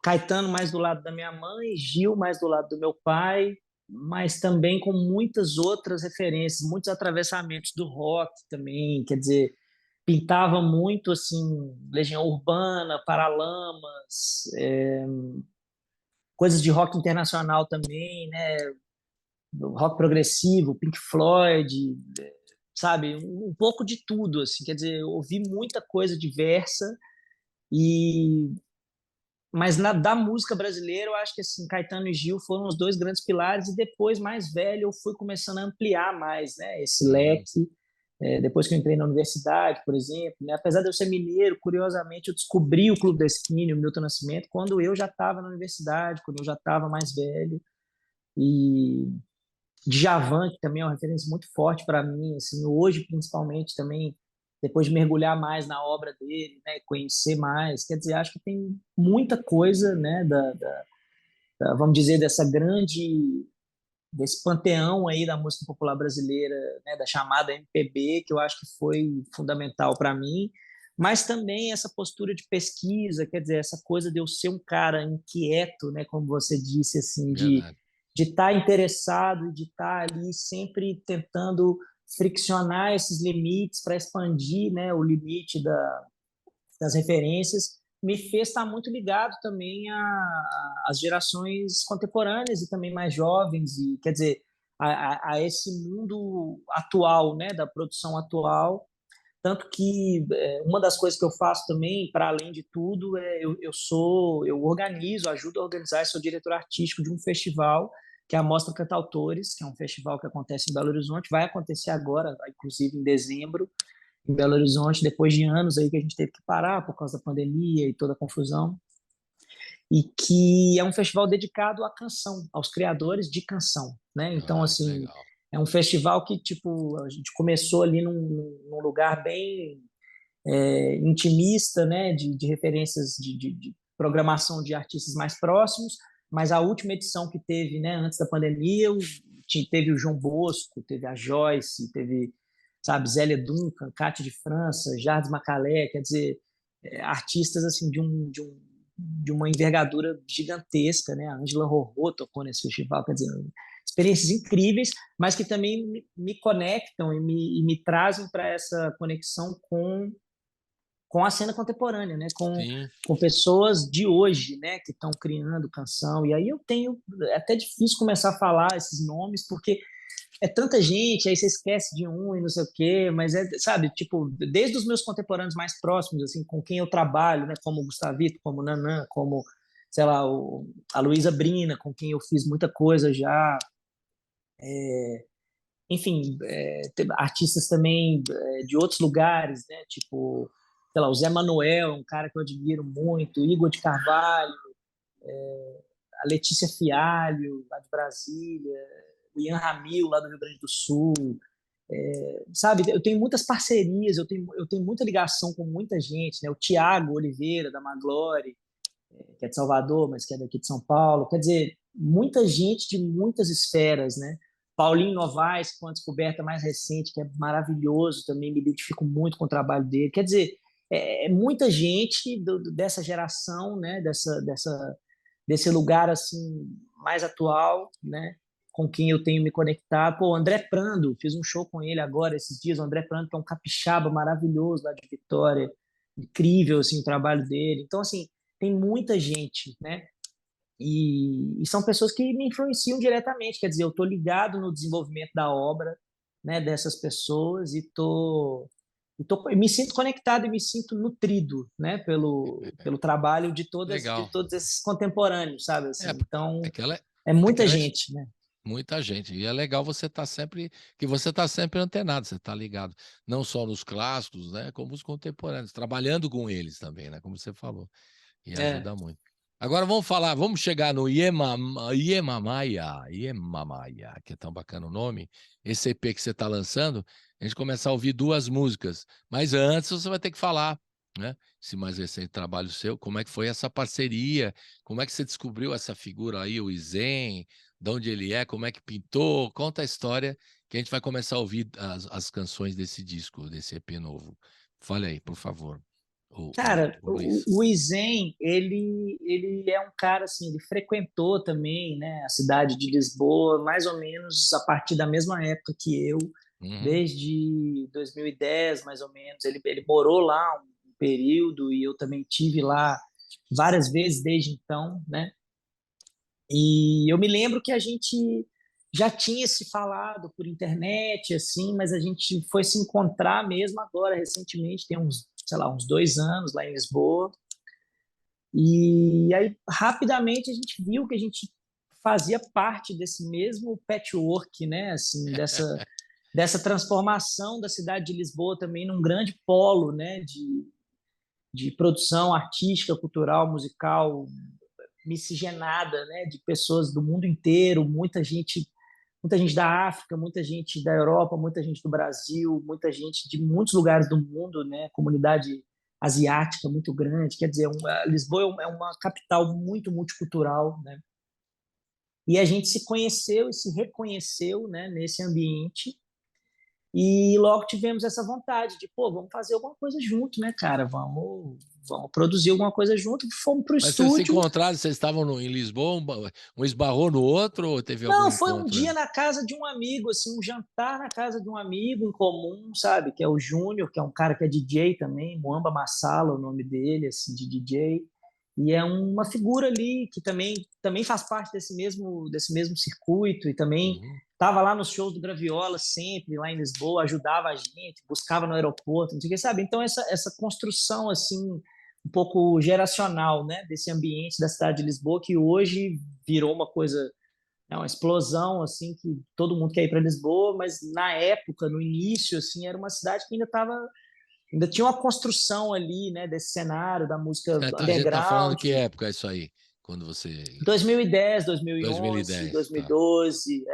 Caetano mais do lado da minha mãe, Gil mais do lado do meu pai, mas também com muitas outras referências, muitos atravessamentos do rock também, quer dizer, pintava muito assim Legião Urbana, Paralamas, coisas de rock internacional também, né? Rock progressivo, Pink Floyd, sabe, um pouco de tudo, assim, quer dizer, eu ouvi muita coisa diversa e mas da música brasileira eu acho que assim Caetano e Gil foram os dois grandes pilares e depois mais velho eu fui começando a ampliar mais, né, esse Uhum. leque. Depois que eu entrei na universidade, por exemplo, né, apesar de eu ser mineiro, curiosamente eu descobri o Clube da Esquina, o Milton Nascimento, quando eu já estava na universidade, quando eu já estava mais velho. E Djavan, que também é uma referência muito forte para mim, assim, hoje principalmente também, depois de mergulhar mais na obra dele, né, conhecer mais, quer dizer, acho que tem muita coisa, né, vamos dizer, desse panteão aí da música popular brasileira, né, da chamada MPB, que eu acho que foi fundamental para mim, mas também essa postura de pesquisa, quer dizer, essa coisa de eu ser um cara inquieto, né, como você disse, assim, de Verdade. de estar interessado, de estar ali sempre tentando friccionar esses limites para expandir, né, o limite das referências, me fez estar muito ligado também às gerações contemporâneas e também mais jovens, e quer dizer, a esse mundo atual, né, da produção atual. Tanto que uma das coisas que eu faço também, para além de tudo, eu organizo, ajudo a organizar, sou diretor artístico de um festival, que é a Mostra Cantautores, que é um festival que acontece em Belo Horizonte, vai acontecer agora, inclusive em dezembro, em Belo Horizonte, depois de anos aí que a gente teve que parar por causa da pandemia e toda a confusão, e que é um festival dedicado à canção, aos criadores de canção, né? Então, Que assim, legal. é um festival que, tipo, a gente começou ali num lugar bem intimista, né, de referências de programação de artistas mais próximos, mas a última edição que teve, né, antes da pandemia, teve o João Bosco, teve a Joyce, teve, sabe, Zélia Duncan, Cátia de França, Jardim Macalé, quer dizer, artistas assim de uma envergadura gigantesca, né? A Ângela Rorô tocou nesse festival, quer dizer, experiências incríveis, mas que também me conectam e me trazem para essa conexão com a cena contemporânea, né? Sim. Com pessoas de hoje, né? Que estão criando canção. E aí é até difícil começar a falar esses nomes, porque é tanta gente, aí você esquece de um e não sei o quê, mas sabe, tipo, desde os meus contemporâneos mais próximos, assim, com quem eu trabalho, né? Como o Gustavito, como o Nanã, como, sei lá, a Luísa Brina, com quem eu fiz muita coisa já. Enfim, artistas também de outros lugares, né? Tipo, sei lá, o Zé Manuel, um cara que eu admiro muito, o Igor de Carvalho, a Letícia Fialho, lá de Brasília, o Ian Ramil, lá do Rio Grande do Sul. Sabe, eu tenho muitas parcerias, eu tenho muita ligação com muita gente, né? O Tiago Oliveira, da Maglore, que é de Salvador, mas que é daqui de São Paulo. Quer dizer, muita gente de muitas esferas, né? Paulinho Novaes, com a descoberta mais recente, que é maravilhoso, também me identifico muito com o trabalho dele. Quer dizer, muita gente dessa geração, né? Desse lugar assim mais atual, né? Com quem eu tenho me conectado. Pô, o André Prando, fiz um show com ele agora esses dias. O André Prando, que é um capixaba maravilhoso lá de Vitória, incrível assim o trabalho dele. Então assim, tem muita gente, né? E são pessoas que me influenciam diretamente, quer dizer, eu estou ligado no desenvolvimento da obra, né, dessas pessoas e me sinto conectado e me sinto nutrido, né, pelo trabalho de Legal. todos esses contemporâneos, sabe, assim. É, Então é que ela é é que muita ela é gente, né? muita gente. E é legal você estar sempre antenado, você está ligado, não só nos clássicos, né, como os contemporâneos, trabalhando com eles também, né, como você falou, e É. ajuda muito. Agora vamos chegar no Iemamaia, que é tão bacana o nome, esse EP que você está lançando, a gente começar a ouvir duas músicas, mas antes você vai ter que falar, né, esse mais recente trabalho seu, como é que foi essa parceria, como é que você descobriu essa figura aí, o Izen, de onde ele é, como é que pintou, conta a história que a gente vai começar a ouvir as canções desse disco, desse EP novo. Fale aí, por favor, Cara, o Luiz. o Izen, ele é um cara assim, ele frequentou também, né, a cidade de Lisboa, mais ou menos a partir da mesma época que eu, Uhum. desde 2010, mais ou menos. Ele morou lá um período e eu também tive lá várias vezes desde então, né? E eu me lembro que a gente já tinha se falado por internet, assim, mas a gente foi se encontrar mesmo agora, recentemente, tem uns, sei lá, uns 2 anos lá em Lisboa. E aí, rapidamente, a gente viu que a gente fazia parte desse mesmo patchwork, né? Assim, dessa transformação da cidade de Lisboa também num grande polo, né? De produção artística, cultural, musical, miscigenada, né? De pessoas do mundo inteiro, muita gente da África, muita gente da Europa, muita gente do Brasil, muita gente de muitos lugares do mundo, né? Comunidade asiática muito grande. Quer dizer, Lisboa é uma capital muito multicultural, né? E a gente se conheceu e se reconheceu, né, nesse ambiente. E logo tivemos essa vontade de, pô, vamos fazer alguma coisa junto, né, cara? vamos produzir alguma coisa junto. Fomos para o Mas vocês se estúdio. encontraram, vocês estavam em Lisboa, um esbarrou no outro ou teve algum Não, foi um encontro? dia na casa de um amigo, assim, um jantar na casa de um amigo em comum, sabe? Que é o Júnior, que é um cara que é DJ também, Muamba Massala, o nome dele, assim, de DJ. E é uma figura ali que também faz parte desse mesmo circuito e também estava lá nos shows do Graviola sempre, lá em Lisboa, ajudava a gente, buscava no aeroporto, não sei o que, sabe? Então, essa construção, assim, um pouco geracional, né? Desse ambiente da cidade de Lisboa, que hoje virou uma coisa, é uma explosão, assim, que todo mundo quer ir para Lisboa, mas na época, no início, assim, era uma cidade que ainda tinha uma construção ali, né, desse cenário da música A gente tá falando underground. que época é isso aí? Quando você... 2010, 2011, 2010, tá. 2012,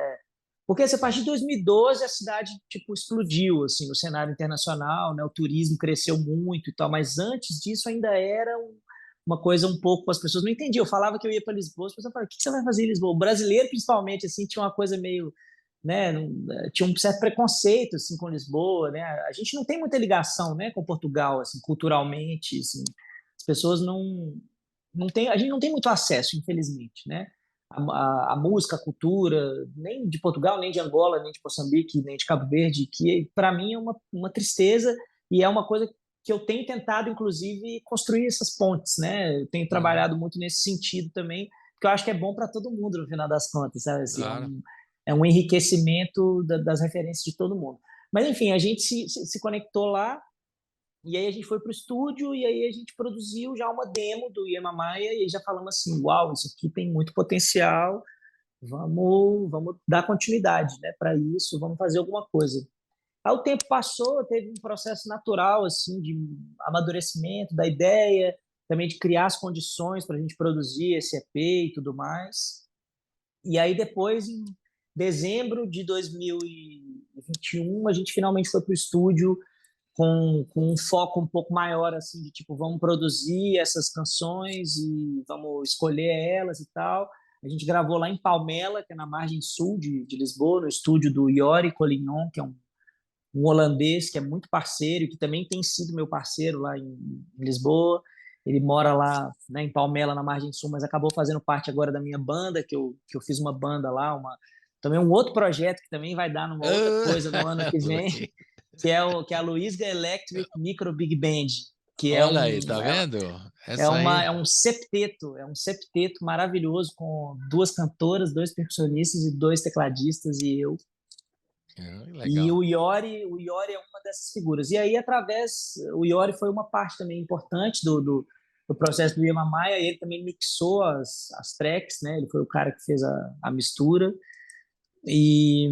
porque assim, a partir de 2012 a cidade tipo explodiu assim no cenário internacional, né? O turismo cresceu muito e tal, mas antes disso ainda era uma coisa um pouco, as pessoas não entendiam. Eu falava que eu ia para Lisboa, as pessoas falavam: "O que você vai fazer em Lisboa?" O brasileiro principalmente assim tinha uma coisa meio, né, tinha um certo preconceito assim com Lisboa, né? A gente não tem muita ligação, né, com Portugal assim, culturalmente, assim. As pessoas não tem, a gente não tem muito acesso, infelizmente, né? A música, a cultura, nem de Portugal, nem de Angola, nem de Moçambique, nem de Cabo Verde, que para mim é uma tristeza e é uma coisa que eu tenho tentado, inclusive, construir essas pontes, né? Eu tenho trabalhado muito nesse sentido também, porque eu acho que é bom para todo mundo, no final das contas, sabe? Assim, Claro. é um enriquecimento das referências de todo mundo. Mas, enfim, a gente se conectou lá, e aí a gente foi para o estúdio e aí a gente produziu já uma demo do Yemamaya e aí já falamos assim, uau, isso aqui tem muito potencial, vamos dar continuidade, né, para isso, vamos fazer alguma coisa. Aí o tempo passou, teve um processo natural assim de amadurecimento da ideia, também de criar as condições para a gente produzir esse EP e tudo mais. E aí depois, em dezembro de 2021, a gente finalmente foi para o estúdio com um foco um pouco maior, assim, de tipo, vamos produzir essas canções e vamos escolher elas e tal. A gente gravou lá em Palmela, que é na margem sul de Lisboa, no estúdio do Yori Collignon, que é um holandês que é muito parceiro e que também tem sido meu parceiro lá em Lisboa. Ele mora lá, né, em Palmela, na margem sul, mas acabou fazendo parte agora da minha banda, que eu fiz uma banda lá, também um outro projeto que também vai dar numa outra coisa no ano que vem, que é a Luisga Electric Micro Big Band, que Olha aí, tá vendo? Essa aí. é um septeto maravilhoso com duas cantoras, dois percussionistas e dois tecladistas e eu. E Legal. o Yori é uma dessas figuras. E aí, o Yori foi uma parte também importante do processo do Yemamaya, ele também mixou as tracks, né? Ele foi o cara que fez a mistura. E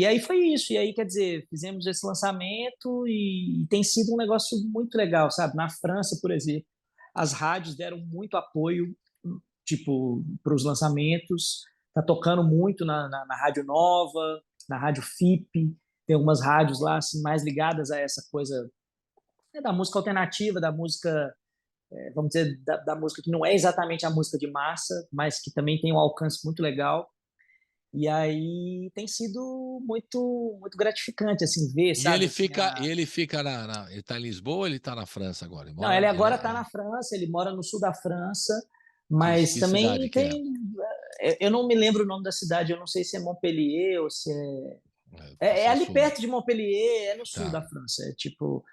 aí foi isso. E aí, quer dizer, fizemos esse lançamento e tem sido um negócio muito legal, sabe? Na França, por exemplo, as rádios deram muito apoio, tipo, para os lançamentos. Tá tocando muito na Rádio Nova, na Rádio FIP. Tem algumas rádios lá assim, mais ligadas a essa coisa, da música alternativa, da música, vamos dizer, da música que não é exatamente a música de massa, mas que também tem um alcance muito legal. E aí tem sido muito muito gratificante assim ver, E sabe? ele Assim, fica, ele fica ele tá em Lisboa ou ele tá na França agora? Não, ele agora está na França, ele mora no sul da França, mas que cidade também que é? Eu não me lembro o nome da cidade, eu não sei se é Montpellier ou se é ali Sul. perto de Montpellier, é no sul da França. É tipo,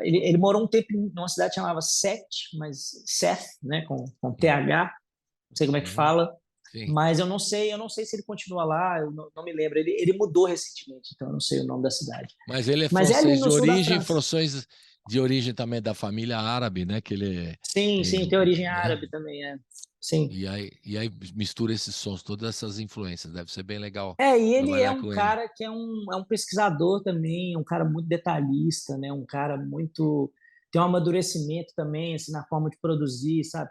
ele morou um tempo numa cidade que chamava Seth, né, com TH, não sei como é que fala, Sim. mas eu não sei se ele continua lá, eu não me lembro. Ele mudou recentemente, então eu não sei o nome da cidade. Mas ele é Mas é ali francês de no sul da origem, França. francês de origem também da família árabe, né? Que ele Sim, tem origem né? árabe também, Sim. E aí mistura esses sons, todas essas influências. Deve ser bem legal E ele é trabalhar um com ele. cara que é um pesquisador também, um cara muito detalhista, né? Um cara muito tem um amadurecimento também assim na forma de produzir, sabe?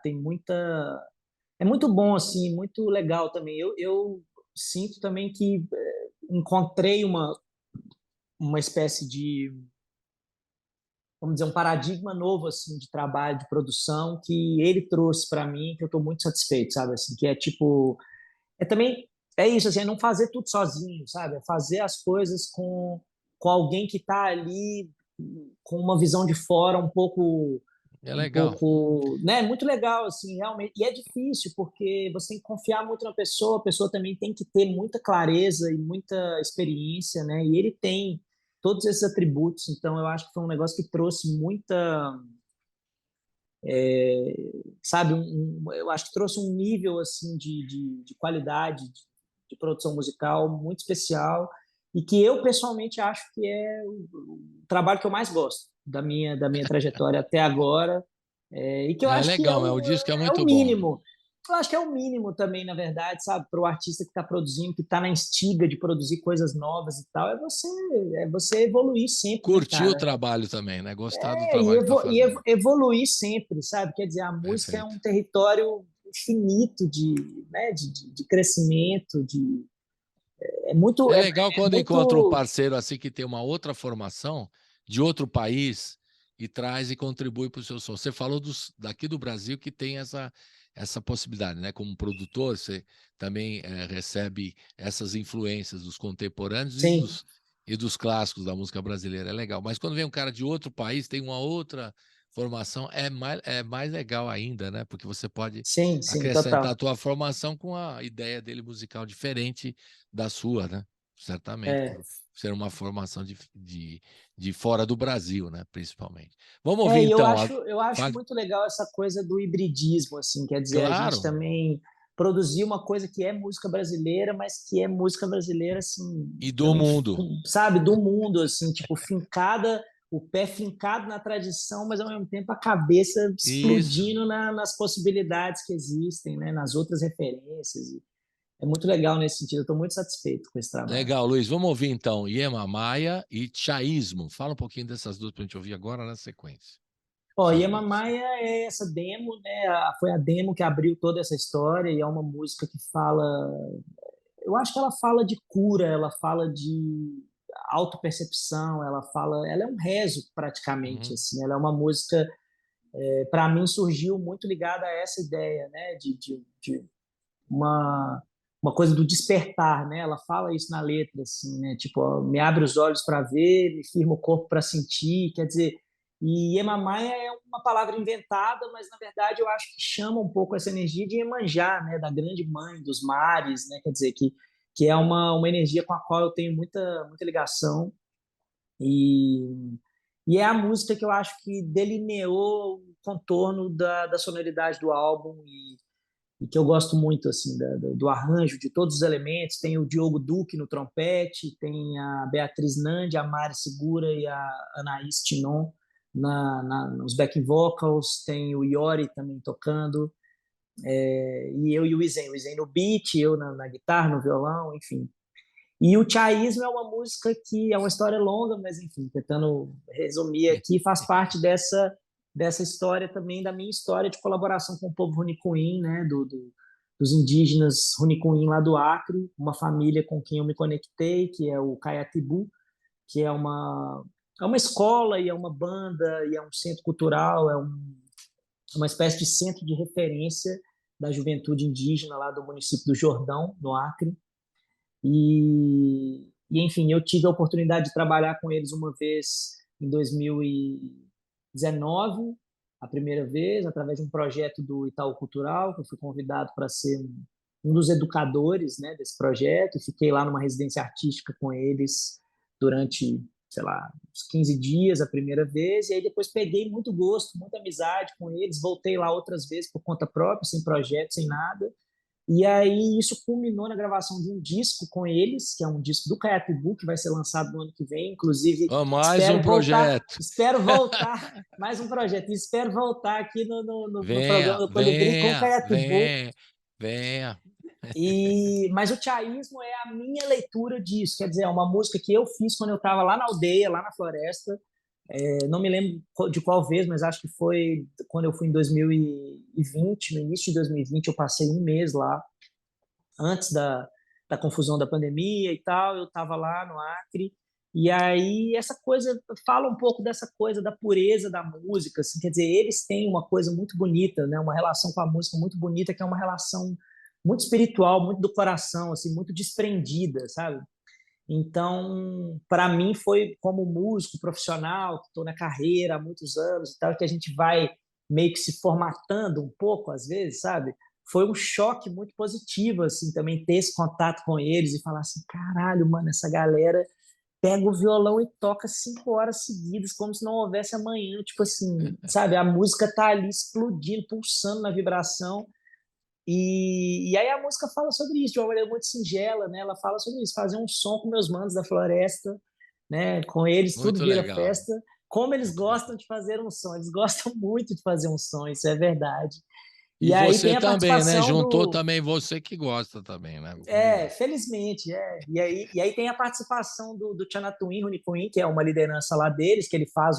É muito bom assim, muito legal também. Eu sinto também que encontrei uma espécie de, vamos dizer, um paradigma novo assim de trabalho, de produção que ele trouxe para mim, que eu estou muito satisfeito, sabe? Assim, que é tipo, também isso, assim, é não fazer tudo sozinho, sabe? É fazer as coisas com alguém que está ali com uma visão de fora um pouco É um legal. pouco, né, muito legal, assim, realmente, e é difícil, porque você tem que confiar muito na pessoa, a pessoa também tem que ter muita clareza e muita experiência, né, e ele tem todos esses atributos, então eu acho que foi um negócio que trouxe muita, sabe, eu acho que trouxe um nível, assim, de qualidade, de produção musical muito especial, e que eu, pessoalmente, acho que é o trabalho que eu mais gosto da minha trajetória até agora, e que eu É acho que legal, o disco é é o muito bom. mínimo. Eu acho que é o mínimo também, na verdade, sabe, para o artista que está produzindo, que está na instiga de produzir coisas novas e tal, é você evoluir sempre, né, Curtir o cara? trabalho também, né? Gostar do E, trabalho que está fazendo. evoluir sempre, sabe? Quer dizer, a música é Perfeito. um território infinito né, de crescimento, é muito, É é, legal é quando encontra um muito, parceiro assim que tem uma outra formação, de outro país, e traz e contribui para o seu som. Você falou daqui do Brasil que tem essa possibilidade, né? Como produtor, você também recebe essas influências dos contemporâneos sim, e dos clássicos da música brasileira. É legal. Mas quando vem um cara de outro país, tem uma outra formação, é mais legal ainda, né? Porque você pode sim, sim, acrescentar a total. tua formação com a ideia dele musical diferente da sua, né? Certamente, É, por ser uma formação de fora do Brasil, né? Principalmente. Vamos ouvir e eu então. acho, eu acho Fale, muito legal essa coisa do hibridismo, assim, quer dizer, a gente claro, também produzir uma coisa que é música brasileira, mas que é música brasileira, assim, e do também, mundo. sabe, do mundo, assim, tipo, fincada, o pé fincado na tradição, mas ao mesmo tempo a cabeça Isso. explodindo nas possibilidades que existem, né, nas outras referências. É muito legal nesse sentido, eu estou muito satisfeito com esse trabalho. Legal, Luiz. Vamos ouvir então Iema Maia e Chaísmo. Fala um pouquinho dessas duas para a gente ouvir agora na sequência. Ó, Essas duas. Yamamaya é essa demo, né? Foi a demo que abriu toda essa história e é uma música que fala. Eu acho que ela fala de cura, ela fala de autopercepção, ela é um rezo praticamente, Uhum. assim. Ela é uma música, para mim, surgiu muito ligada a essa ideia, né? De uma coisa do despertar, né? Ela fala isso na letra, assim, né? Tipo, ó, me abre os olhos para ver, me firma o corpo para sentir, quer dizer, e Yemamaya é uma palavra inventada, mas na verdade eu acho que chama um pouco essa energia de Iemanjá, né? Da grande mãe dos mares, né? Quer dizer, que é uma energia com a qual eu tenho muita ligação e, e é a música que eu acho que delineou o contorno da sonoridade do álbum e que eu gosto muito assim do arranjo de todos os elementos. Tem o Diogo Duque no trompete, tem a Beatriz Nandi, a Mari Segura e a Anaís Tinon nos back vocals, tem o Iori também tocando, e eu e o Izen no beat, eu na guitarra, no violão, enfim. E o Chaísmo é uma música que é uma história longa, mas enfim, tentando resumir aqui, faz parte dessa história também, da minha história de colaboração com o povo Runicuim, né, dos indígenas Runicuim lá do Acre, uma família com quem eu me conectei, que é o Caiatibu, que é uma escola e é uma banda e é um centro cultural, uma espécie de centro de referência da juventude indígena lá do município do Jordão, no Acre. Enfim, eu tive a oportunidade de trabalhar com eles uma vez em 2019, a primeira vez, através de um projeto do Itaú Cultural, que eu fui convidado para ser um dos educadores, né, desse projeto, e fiquei lá numa residência artística com eles durante, sei lá, uns 15 dias a primeira vez, e aí depois peguei muito gosto, muita amizade com eles, voltei lá outras vezes por conta própria, sem projeto, sem nada, e aí isso culminou na gravação de um disco com eles, que é um disco do Caiatibu, que vai ser lançado no ano que vem. Inclusive, Oh, mais um projeto. espero voltar, mais um projeto, e espero voltar aqui no programa Venha, do Colibri com o venha, Caiatibu. venha, venha. Mas o Chaísmo é a minha leitura disso, quer dizer, é uma música que eu fiz quando eu estava lá na aldeia, lá na floresta. Não me lembro de qual vez, mas acho que foi quando eu fui em 2020, no início de 2020, eu passei um mês lá, antes da confusão da pandemia e tal, eu estava lá no Acre, e aí essa coisa, fala um pouco dessa coisa da pureza da música, assim, quer dizer, eles têm uma coisa muito bonita, né, uma relação com a música muito bonita, que é uma relação muito espiritual, muito do coração, assim, muito desprendida, sabe? Então, para mim foi como músico profissional, que estou na carreira há muitos anos e tal, que a gente vai meio que se formatando um pouco, às vezes, sabe? Foi um choque muito positivo, assim, também ter esse contato com eles e falar assim, caralho, mano, essa galera pega o violão e toca 5 horas seguidas, como se não houvesse amanhã, tipo assim, sabe? A música tá ali explodindo, pulsando na vibração, e aí a música fala sobre isso, de uma maneira muito singela, né? Ela fala sobre isso, fazer um som com meus manos da floresta, né? Com eles tudo Muito vira legal. festa, como eles Muito gostam legal. de fazer um som, eles gostam muito de fazer um som, isso é verdade. E E aí você tem a também, né? participação Juntou do... também você que gosta também, né? Vamos dizer. Felizmente, E aí tem a participação do Tchanatuin Runicuim, que é uma liderança lá deles, que ele faz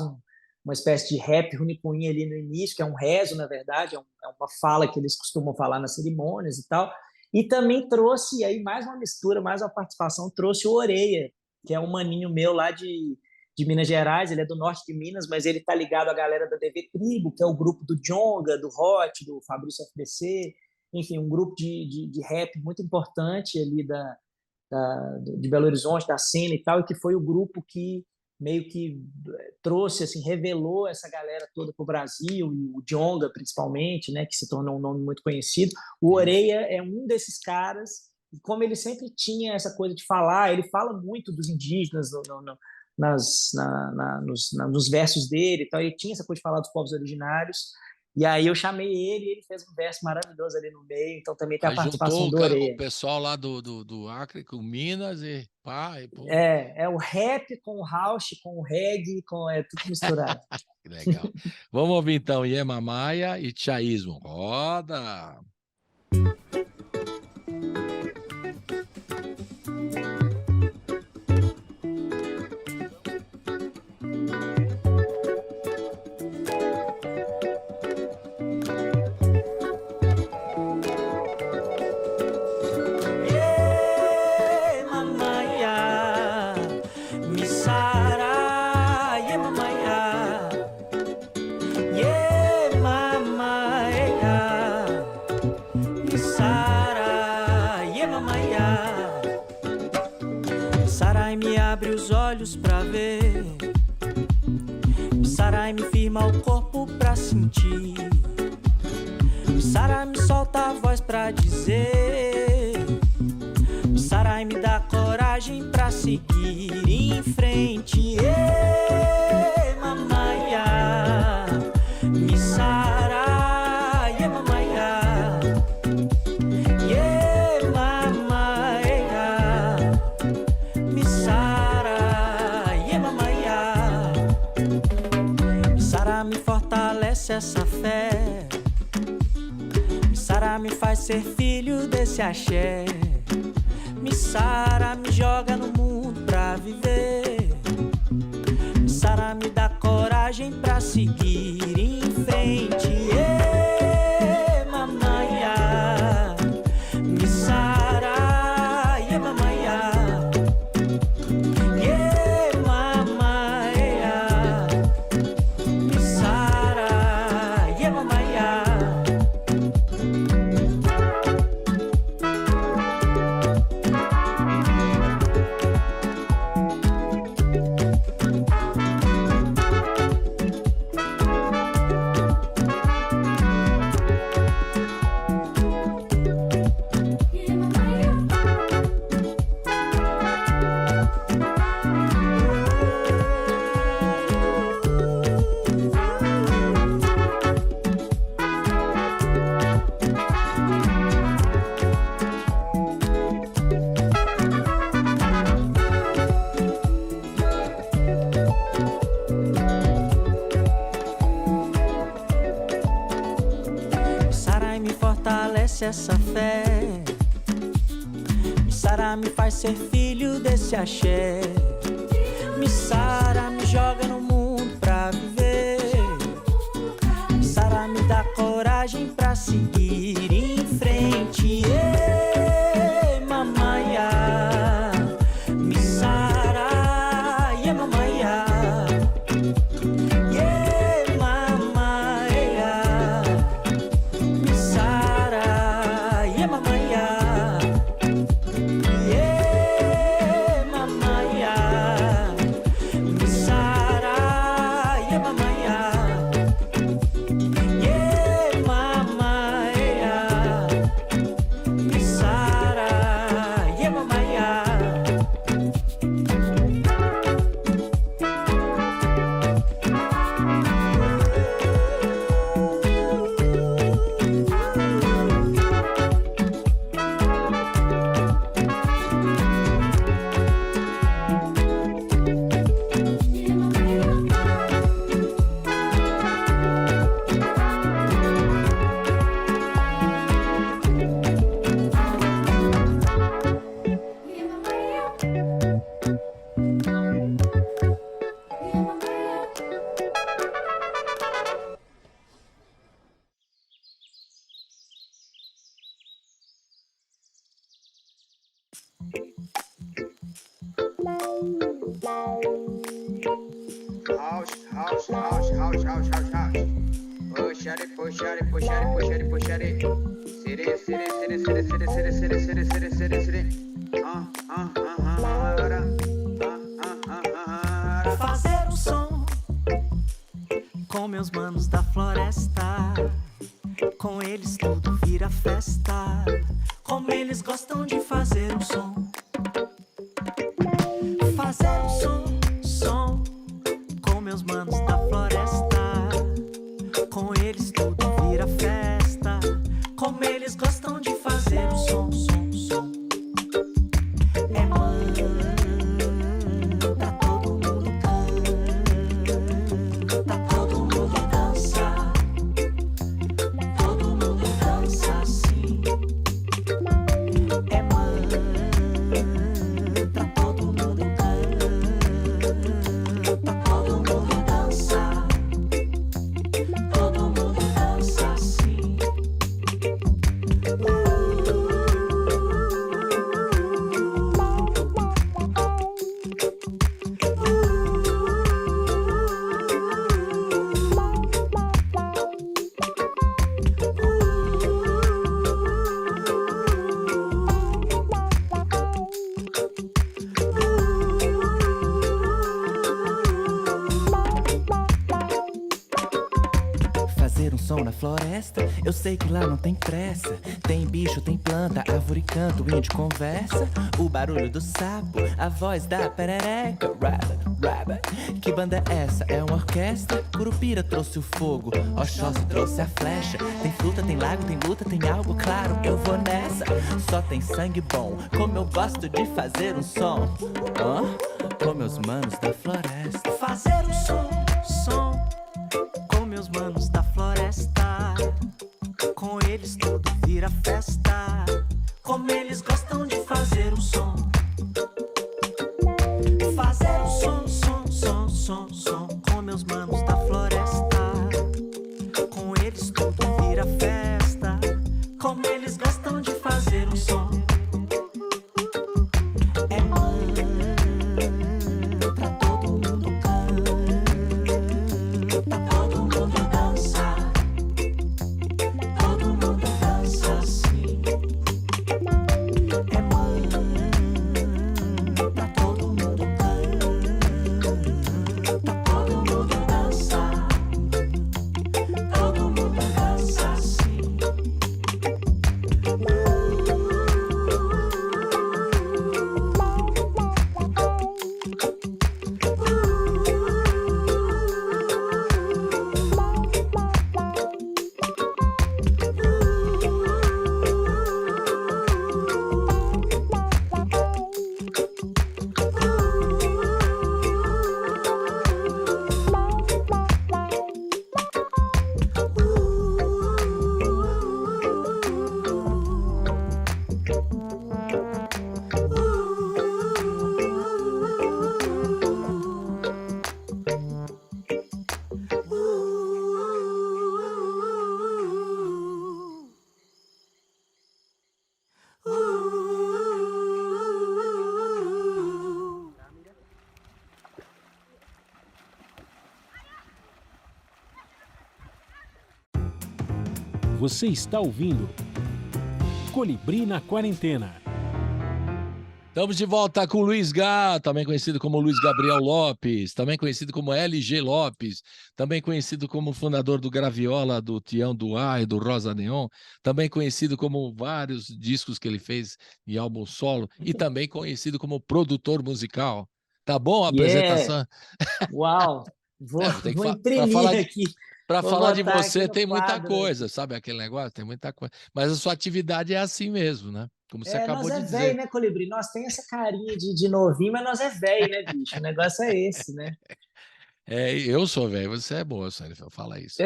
uma espécie de rap Runicuim ali no início, que é um rezo, na verdade, é uma fala que eles costumam falar nas cerimônias e tal. E também trouxe aí mais uma mistura, mais uma participação, trouxe o Oreia, que é um maninho meu lá de Minas Gerais, ele é do norte de Minas, mas ele tá ligado à galera da DV Tribo, que é o grupo do Djonga, do Hot, do Fabrício FBC, enfim, um grupo de rap muito importante ali de Belo Horizonte, da cena e tal, e que foi o grupo que meio que trouxe, assim, revelou essa galera toda para o Brasil, e o Djonga principalmente, né, que se tornou um nome muito conhecido. O Oreia é um desses caras, e como ele sempre tinha essa coisa de falar, ele fala muito dos indígenas nos versos dele, então ele tinha essa coisa de falar dos povos originários, e aí eu chamei ele e ele fez um verso maravilhoso ali no meio, então também tem a Aí participação juntou do o Oreia. pessoal lá do Acre com Minas e pá, e pô. É o rap com o house, com o reggae, é tudo misturado. Que legal. Vamos ouvir então Iemamaia e Tchaísmo. Roda! Sarai me abre os olhos pra ver, Sarai me firma o corpo pra sentir, Sarai me solta a voz pra dizer, Sarai me dá coragem pra seguir em frente. Mamãe, me sarai, mamãe, me sarai, mamãe. Sara me fortalece essa fé, Sara me faz ser filho desse axé. Sara me joga no mundo pra viver, Sara me dá coragem pra seguir em frente. Mamãe, me Sara, mamãe, mamãe, me Sara, mamãe. Sara me fortalece essa fé, Sara me faz ser filho desse axé. Sara me joga no mundo pra viver, Sara me dá coragem pra seguir em frente. Mamãe, me Sara, mamãe, mamãe, me Sara, mamãe, mamãe, me Sara, mamãe, Push at it, push at it, push at it, push at it, push at it. City, city, city, city, city, city, city, city, city, city, city. Fazer um som com meus manos da floresta. Com eles tudo vira festa. Como eles gostam de fazer um som. Fazer um som com meus manos da floresta. Com eles tudo vira festa. Como eles gostam de fazer um som. É mantra, todo mundo canta, todo mundo dança. Todo mundo dança assim. É mantra, todo mundo canta, todo mundo dança. Todo mundo dança assim. Fazer um som na floresta, eu sei que lá não tem pressa. Tem bicho, tem planta, árvore canta, o índio conversa. O barulho do sapo, a voz da perereca. Rabbit, rabbit, que banda é essa? É uma orquestra? Curupira trouxe o fogo, Oxóssi trouxe a flecha. Tem fruta, tem lago, tem luta, tem algo claro, eu vou nessa. Só tem sangue bom, como eu gosto de fazer um som. Com meus manos da floresta. Fazer um som com meus manos da floresta. Com eles tudo vira festa. Como eles gostam de fazer um som. Fazer um som com meus manos da floresta. Com eles tudo vira festa. Como eles gostam de fazer um som. É mantra, todo mundo canta, todo mundo dança. Todo mundo dança assim. É mantra, todo mundo canta, todo mundo dança. Todo mundo dança assim. Você está ouvindo Colibri na Quarentena. Estamos de volta com o Luiz Gá, também conhecido como Luiz Gabriel Lopes, também conhecido como LG Lopes, também conhecido como fundador do Graviola, do Tião do Ar e do Rosa Neon, também conhecido como vários discos que ele fez em álbum solo e também conhecido como produtor musical. Tá bom a apresentação? Uau! Vou imprimir falar aqui. Para Vou falar de botar você aqui no tem muita quadro. coisa, sabe aquele negócio? Tem muita coisa. Mas a sua atividade é assim mesmo, né? Como você acabou Nós de é dizer. velho, né, Colibri? Nós tem essa carinha de novinho, mas nós é velho, né, bicho? O negócio é esse, né? Eu sou velho, você é moço, ele fala isso.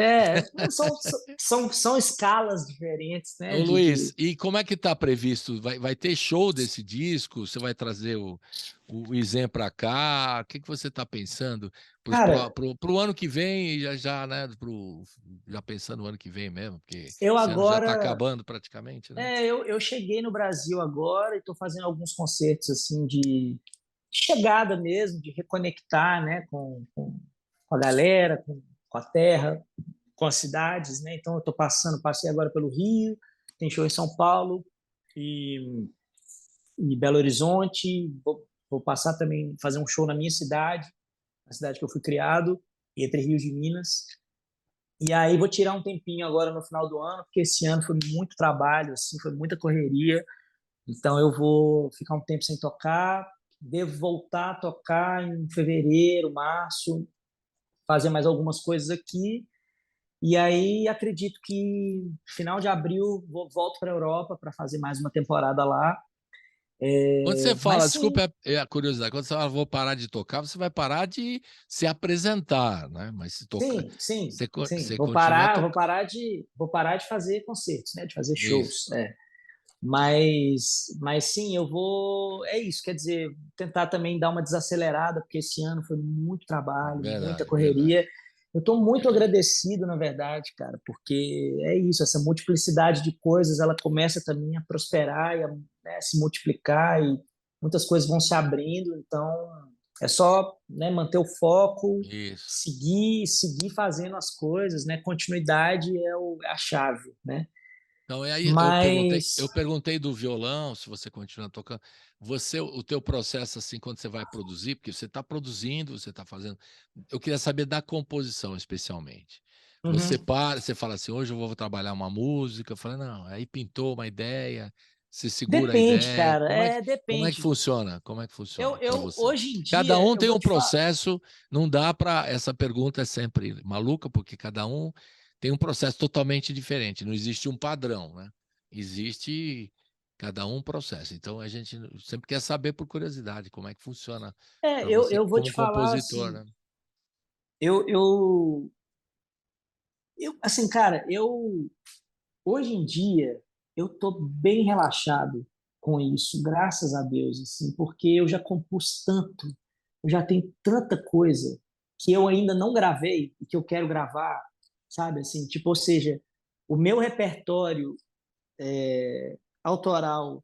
São escalas diferentes, né? Ô Luiz, e como é que está previsto? Vai ter show desse disco? Você vai trazer o Isen para cá? O que você está pensando Cara, para o ano que vem, já, né? Já pensando no ano que vem mesmo, porque eu esse ano já está agora. acabando praticamente, né? Eu cheguei no Brasil agora e estou fazendo alguns concertos assim de chegada mesmo, de reconectar, né, com a galera, com a terra, com as cidades, né? Então eu estou passei agora pelo Rio, tem show em São Paulo e Belo Horizonte. Vou passar também fazer um show na minha cidade, a cidade que eu fui criado, Entre Rios de Minas. E aí vou tirar um tempinho agora no final do ano, porque esse ano foi muito trabalho, assim, foi muita correria. Então eu vou ficar um tempo sem tocar, devo voltar a tocar em fevereiro, março, fazer mais algumas coisas aqui. E aí acredito que final de abril volto para a Europa para fazer mais uma temporada lá. Quando você Mas fala, sim, desculpa a curiosidade, quando você fala vou parar de tocar, você vai parar de se apresentar, né? Mas se tocar, sim, sim, sim. você continua tocando. Vou parar de fazer concertos, né? De fazer Isso, shows. Mas sim, eu vou. É isso, quer dizer, tentar também dar uma desacelerada, porque esse ano foi muito trabalho, muita verdade, verdade. correria. Eu estou muito agradecido, na verdade, cara, porque é isso, essa multiplicidade de coisas, ela começa também a prosperar e a, né, se multiplicar e muitas coisas vão se abrindo. Então, é só, né, manter o foco, Isso. seguir fazendo as coisas, né? Continuidade é a chave, né? Então, e aí eu Mas perguntei do violão, se você continua tocando. O teu processo, assim, quando você vai produzir, porque você está produzindo, você está fazendo. Eu queria saber da composição, especialmente. Você uhum. para, você fala assim, hoje eu vou trabalhar uma música. Eu falo, não, aí pintou uma ideia, você segura a Depende, ideia. cara. Como é que Depende. funciona? Como é que funciona para você? Hoje em Cada dia, um eu tem vou um te falar. processo, não dá para. Essa pergunta é sempre maluca, porque cada um tem um processo totalmente diferente. Não existe um padrão, né? Existe cada um processo. Então a gente sempre quer saber por curiosidade como é que funciona para você Eu vou como te falar compositor, assim. né? Eu, eu, assim, cara, hoje em dia eu tô bem relaxado com isso, graças a Deus, assim, porque eu já compus tanto, eu já tenho tanta coisa que eu ainda não gravei e que eu quero gravar, sabe? Assim, tipo, ou seja, o meu repertório autoral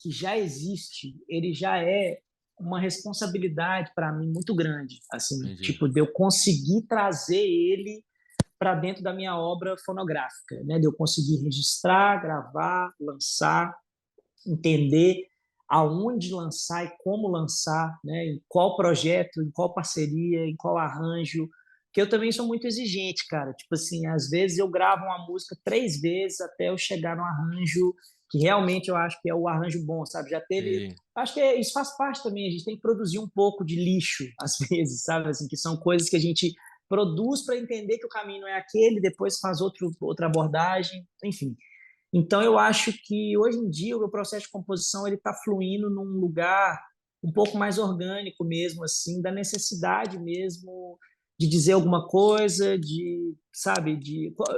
que já existe, ele já é uma responsabilidade para mim muito grande, assim, Entendi. tipo, de eu conseguir trazer ele para dentro da minha obra fonográfica, né? De eu conseguir registrar, gravar, lançar, entender aonde lançar e como lançar, né? Em qual projeto, em qual parceria, em qual arranjo. Que eu também sou muito exigente, cara. Tipo assim, às vezes eu gravo uma música 3 vezes até eu chegar no arranjo que realmente eu acho que é o arranjo bom, sabe? Já teve. Sim, Acho que isso faz parte também. A gente tem que produzir um pouco de lixo, às vezes, sabe? Assim, que são coisas que a gente produz para entender que o caminho não é aquele, depois faz outra abordagem, enfim. Então, eu acho que hoje em dia o meu processo de composição ele está fluindo num lugar um pouco mais orgânico mesmo, assim, da necessidade mesmo de dizer alguma coisa, sabe,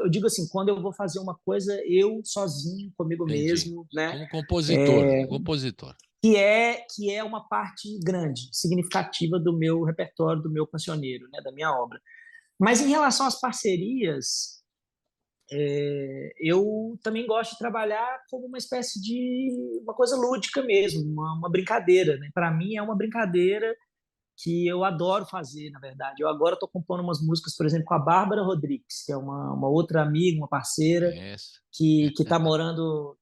eu digo assim, quando eu vou fazer uma coisa eu sozinho comigo entendi. mesmo, né, Como compositor, né? Compositor. que é uma parte grande, significativa do meu repertório, do meu cancioneiro, né, da minha obra. Mas em relação às parcerias, eu também gosto de trabalhar como uma espécie de uma coisa lúdica mesmo, uma brincadeira, né? Para mim é uma brincadeira que eu adoro fazer, na verdade. Eu agora estou compondo umas músicas, por exemplo, com a Bárbara Rodrigues, que é uma outra amiga, uma parceira Conhece. que tá morando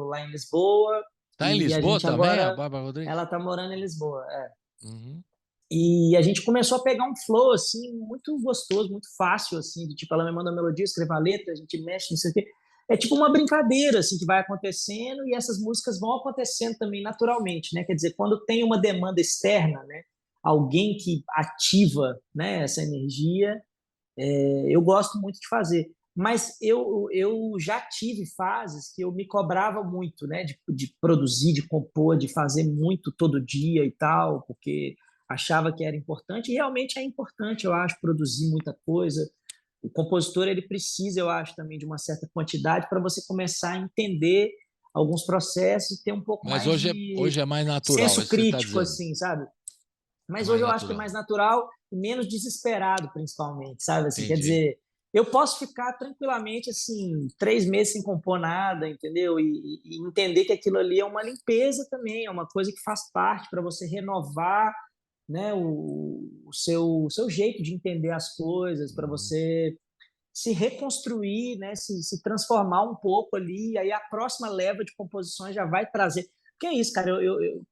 lá em Lisboa Tá em e a Lisboa gente também, a agora Bárbara Rodrigues? ela está morando em Lisboa. Uhum. E a gente começou a pegar um flow, assim, muito gostoso, muito fácil, assim, de, tipo, ela me manda a melodia, escreve a letra, a gente mexe, não sei o quê. É tipo uma brincadeira, assim, que vai acontecendo e essas músicas vão acontecendo também naturalmente, né? Quer dizer, quando tem uma demanda externa, né? Alguém que ativa, né, essa energia, eu gosto muito de fazer. Mas eu já tive fases que eu me cobrava muito, né? De produzir, de compor, de fazer muito todo dia e tal, porque achava que era importante, e realmente é importante, eu acho, produzir muita coisa. O compositor, ele precisa, eu acho, também de uma certa quantidade para você começar a entender alguns processos e ter um pouco Mas mais hoje de é mais natural, é senso isso que você está crítico, dizendo. assim, sabe? É Mas mais hoje eu acho que é natural. mais natural e menos desesperado, principalmente, sabe? Assim, quer Entendi. dizer, eu posso ficar tranquilamente, assim, 3 meses sem compor nada, entendeu? E entender que aquilo ali é uma limpeza também, é uma coisa que faz parte para você renovar, né, o seu jeito de entender as coisas, para Uhum. você se reconstruir, né, se transformar um pouco ali, e aí a próxima leva de composições já vai trazer. Que é isso, cara,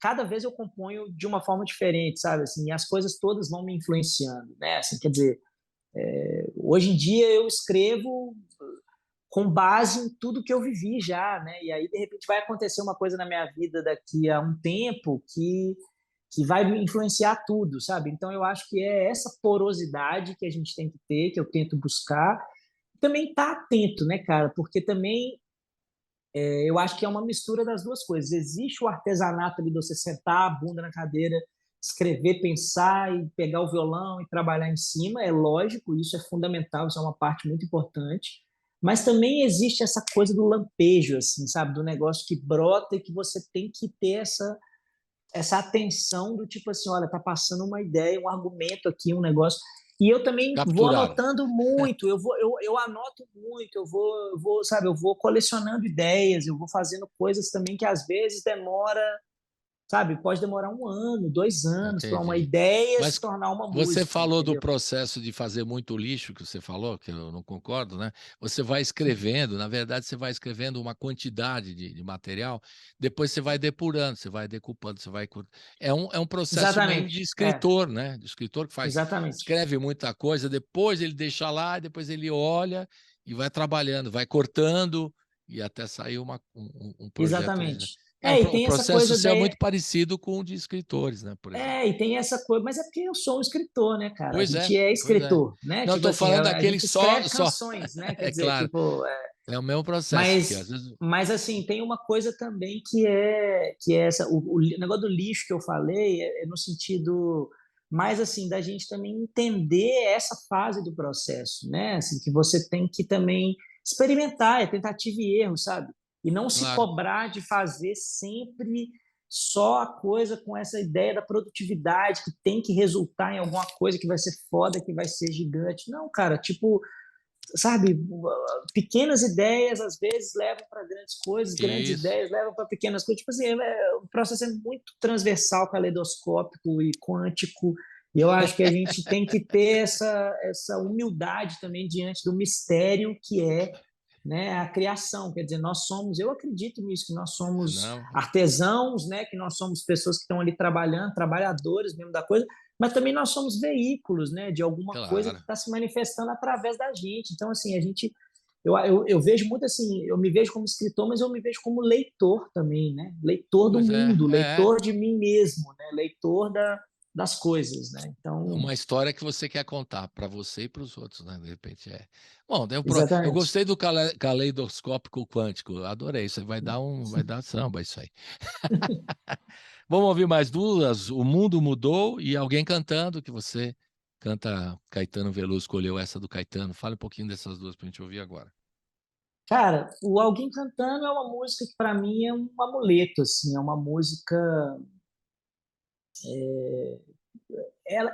cada vez eu componho de uma forma diferente, sabe, assim, e as coisas todas vão me influenciando, né, assim, quer dizer, hoje em dia eu escrevo com base em tudo que eu vivi já, né, e aí de repente vai acontecer uma coisa na minha vida daqui a um tempo que vai me influenciar tudo, sabe? Então eu acho que é essa porosidade que a gente tem que ter, que eu tento buscar, também tá atento, né, cara? Porque também eu acho que é uma mistura das duas coisas. Existe o artesanato ali de você sentar a bunda na cadeira, escrever, pensar e pegar o violão e trabalhar em cima, é lógico, isso é fundamental, isso é uma parte muito importante. Mas também existe essa coisa do lampejo, assim, sabe? Do negócio que brota e que você tem que ter essa atenção do tipo assim, olha, tá passando uma ideia, um argumento aqui, um negócio. E eu também vou Capturar. anotando muito, eu anoto muito, sabe, eu vou colecionando ideias, eu vou fazendo coisas também que às vezes demora, sabe, pode demorar 1 ano, 2 anos para uma Entendi. ideia se Mas tornar uma você música, falou do entendeu? processo de fazer muito lixo, que você falou, que eu não concordo, né? Você vai escrevendo, na verdade, você vai escrevendo uma quantidade de material, depois você vai depurando, você vai decupando, você vai. É um processo meio de Exatamente, escritor, né? De escritor que faz, exatamente, escreve muita coisa, depois ele deixa lá, depois ele olha e vai trabalhando, vai cortando e até sair um projeto original. exatamente. O E o tem essa processo coisa seu é daí, muito parecido com o de escritores, né? Por exemplo. e tem essa coisa, mas é porque eu sou um escritor, né, cara? A Pois é, gente é pois é. escritor, né? Não, eu Tipo tô assim, falando a daquele gente que só escreve só canções, né? Quer é dizer, claro, tipo, é o mesmo processo, porque às mas, vezes mas assim, tem uma coisa também que é essa, o negócio do lixo que eu falei é no sentido mais assim da gente também entender essa fase do processo, né? Assim, que você tem que também experimentar, é tentativa e erro, sabe? E não se claro, cobrar de fazer sempre só a coisa com essa ideia da produtividade que tem que resultar em alguma coisa que vai ser foda, que vai ser gigante. Não, cara, tipo, sabe, pequenas ideias às vezes levam para grandes coisas, grandes isso. ideias levam para pequenas coisas. Tipo assim, o processo é muito transversal, caleidoscópico e quântico. E eu acho que a gente tem que ter essa humildade também diante do mistério que é, né, a criação. Quer dizer, nós somos, eu acredito nisso, que nós somos Não, artesãos, né, que nós somos pessoas que estão ali trabalhando, trabalhadores mesmo da coisa, mas também nós somos veículos, né, de alguma coisa que claro. está se manifestando através da gente. Então, assim, eu vejo muito assim, eu me vejo como escritor, mas eu me vejo como leitor também, né? Leitor do Pois é, mundo, é leitor de mim mesmo, né? Leitor das coisas, né? Então, uma história que você quer contar para você e para os outros, né, de repente é. Bom, eu exatamente. gostei do caleidoscópico quântico, adorei, isso aí vai dar samba isso aí. Vamos ouvir mais duas, O Mundo Mudou e Alguém Cantando, que você canta Caetano Veloso, escolheu essa do Caetano. Fale um pouquinho dessas duas para a gente ouvir agora. Cara, o Alguém Cantando é uma música que para mim é um amuleto, assim, é uma música,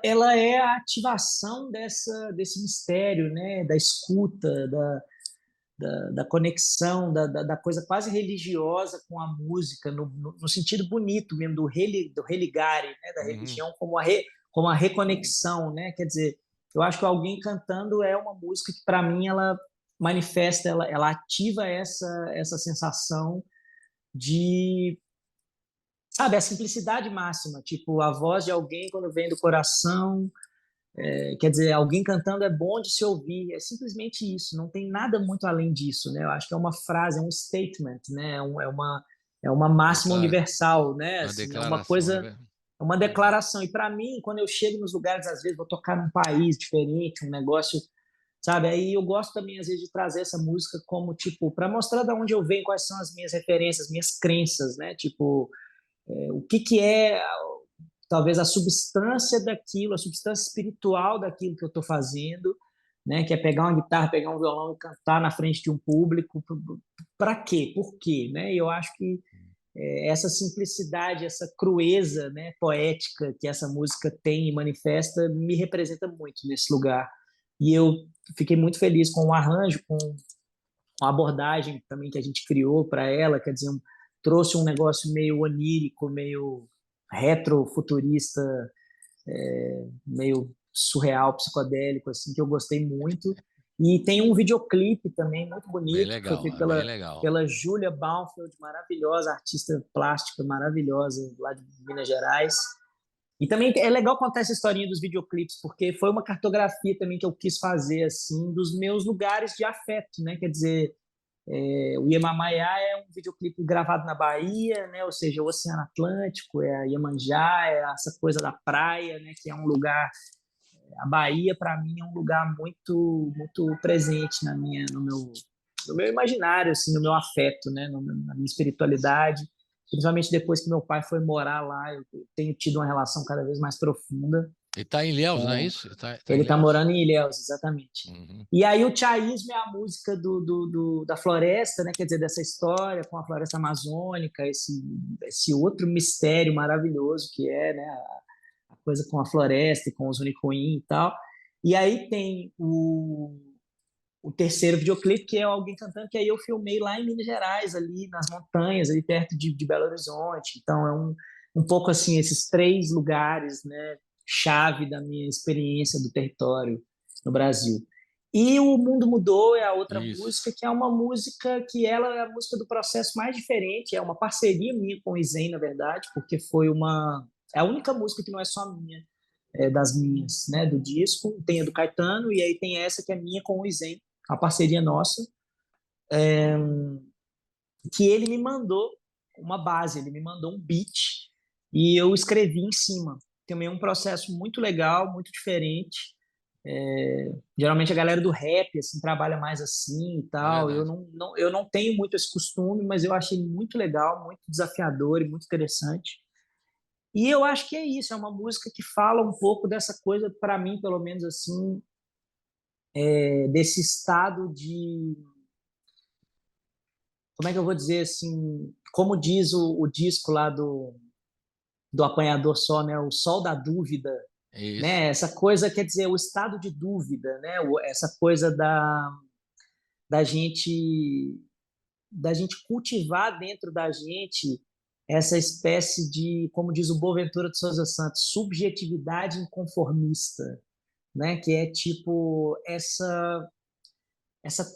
ela é a ativação desse mistério, né? Da escuta, da conexão, da coisa quase religiosa com a música, no sentido bonito mesmo, do religare, né? Da Uhum. religião como a reconexão, né? Quer dizer, eu acho que Alguém Cantando é uma música que, para mim, ela manifesta, ela ativa essa sensação de, sabe, a simplicidade máxima, tipo, a voz de alguém quando vem do coração, quer dizer, alguém cantando é bom de se ouvir, é simplesmente isso, não tem nada muito além disso, né? Eu acho que é uma frase, é um statement, né? É uma É máxima claro, universal, né? uma Assim, é uma declaração, é coisa, verdade. é uma declaração. E para mim, quando eu chego nos lugares, às vezes vou tocar num país diferente, um negócio, sabe? Aí eu gosto também às vezes de trazer essa música como tipo para mostrar de onde eu venho, quais são as minhas referências, minhas crenças, né? Tipo, o que é talvez a substância daquilo, a substância espiritual daquilo que eu estou fazendo, né? Que é pegar uma guitarra, pegar um violão e cantar na frente de um público. Para quê? Por quê? Né? E eu acho que essa simplicidade, essa crueza, né, poética que essa música tem e manifesta me representa muito nesse lugar. E eu fiquei muito feliz com o arranjo, com a abordagem também que a gente criou para ela, quer dizer, trouxe um negócio meio onírico, meio retrofuturista, meio surreal, psicodélico, assim, que eu gostei muito. E tem um videoclipe também muito bonito, que foi feito bem legal. pela Júlia Baumfeld, maravilhosa, artista plástica maravilhosa, lá de Minas Gerais. E também é legal contar essa historinha dos videoclipes, porque foi uma cartografia também que eu quis fazer, assim, dos meus lugares de afeto, né? Quer dizer, o Iemamaiá é um videoclipe gravado na Bahia, né? Ou seja, o Oceano Atlântico, é a Iemanjá, é essa coisa da praia, né? Que é um lugar... A Bahia, para mim, é um lugar muito, muito presente no meu imaginário, assim, no meu afeto, né? Na minha espiritualidade. Principalmente depois que meu pai foi morar lá, eu tenho tido uma relação cada vez mais profunda. Ele está em Ilhéus, não é isso? Ele está morando em Ilhéus, exatamente. Uhum. E aí o Tchaísmo é a música da floresta, né? Quer dizer, dessa história com a floresta amazônica, esse outro mistério maravilhoso que é, né, a coisa com a floresta e com os Unicuim e tal. E aí tem o terceiro videoclipe, que é alguém cantando, que aí eu filmei lá em Minas Gerais, ali nas montanhas, ali perto de Belo Horizonte. Então é um pouco assim, esses 3 lugares, né, chave da minha experiência do território no Brasil. E O Mundo Mudou é a outra música, que é uma música que ela é a música do processo mais diferente, é uma parceria minha com o Izen, na verdade, porque é a única música que não é só minha, das minhas, né, do disco. Tem a do Caetano e aí tem essa que é minha com o Izen, a parceria nossa, que ele me mandou uma base, ele me mandou um beat e eu escrevi em cima. Também é um processo muito legal, muito diferente. Geralmente a galera do rap assim, trabalha mais assim e tal. Eu não tenho muito esse costume, mas eu achei muito legal, muito desafiador e muito interessante. E eu acho que é isso, é uma música que fala um pouco dessa coisa, para mim, pelo menos assim, desse estado de... Como é que eu vou dizer assim? Como diz o disco lá do Apanhador Só, né? O sol da dúvida, Isso. né? Essa coisa, quer dizer, o estado de dúvida, né? Essa coisa da gente cultivar dentro da gente essa espécie de, como diz o Boaventura de Souza Santos, subjetividade inconformista, né? Que é tipo essa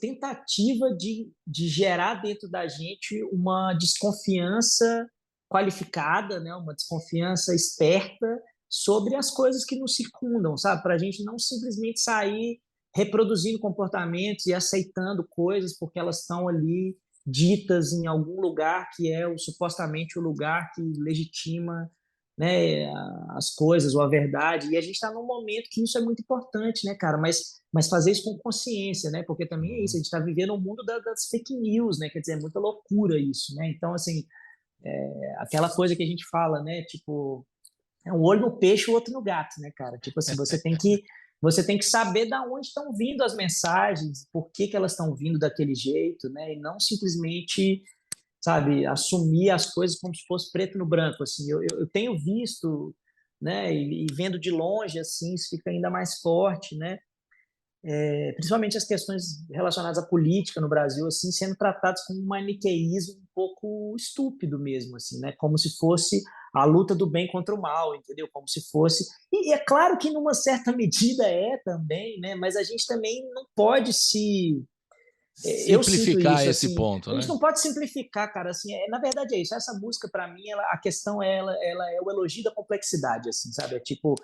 tentativa de gerar dentro da gente uma desconfiança qualificada, né? Uma desconfiança esperta sobre as coisas que nos circundam, sabe? Para a gente não simplesmente sair reproduzindo comportamentos e aceitando coisas porque elas estão ali ditas em algum lugar que é supostamente o lugar que legitima, né, as coisas ou a verdade. E a gente está num momento que isso é muito importante, né, cara? Mas fazer isso com consciência, né? Porque também é isso, a gente está vivendo um mundo das fake news, né? Quer dizer, é muita loucura isso, né? Então, assim, aquela coisa que a gente fala, né? Tipo, é um olho no peixe e o outro no gato, né, cara? Tipo assim, você tem que saber de onde estão vindo as mensagens, por que elas estão vindo daquele jeito, né? E não simplesmente, sabe, assumir as coisas como se fosse preto no branco, assim. Eu tenho visto, né, e vendo de longe, assim, isso fica ainda mais forte, né? Principalmente as questões relacionadas à política no Brasil, assim, sendo tratadas como um maniqueísmo um pouco estúpido mesmo, assim, né? Como se fosse a luta do bem contra o mal, entendeu? Como se fosse... E é claro que numa certa medida também, né? Mas a gente também não pode eu sinto simplificar isso, esse assim, ponto, a gente né? não pode simplificar, cara, assim, na verdade é isso, essa música para mim, a questão ela é o elogio da complexidade, assim, sabe, é tipo,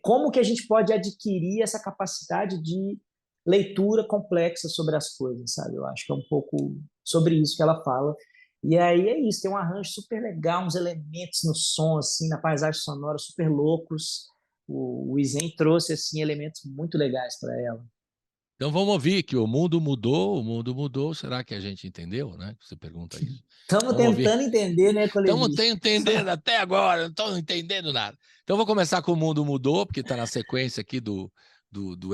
como que a gente pode adquirir essa capacidade de leitura complexa sobre as coisas, sabe, eu acho que é um pouco sobre isso que ela fala, e aí é isso, tem um arranjo super legal, uns elementos no som, assim, na paisagem sonora super loucos, o Izen trouxe, assim, elementos muito legais para ela. Então vamos ouvir que o mundo mudou. Será que a gente entendeu, né? Você pergunta isso. Estamos tentando entender, né, Estamos Colibri? entendendo até agora, não estamos entendendo nada. Então vou começar com o mundo mudou, porque está na sequência aqui do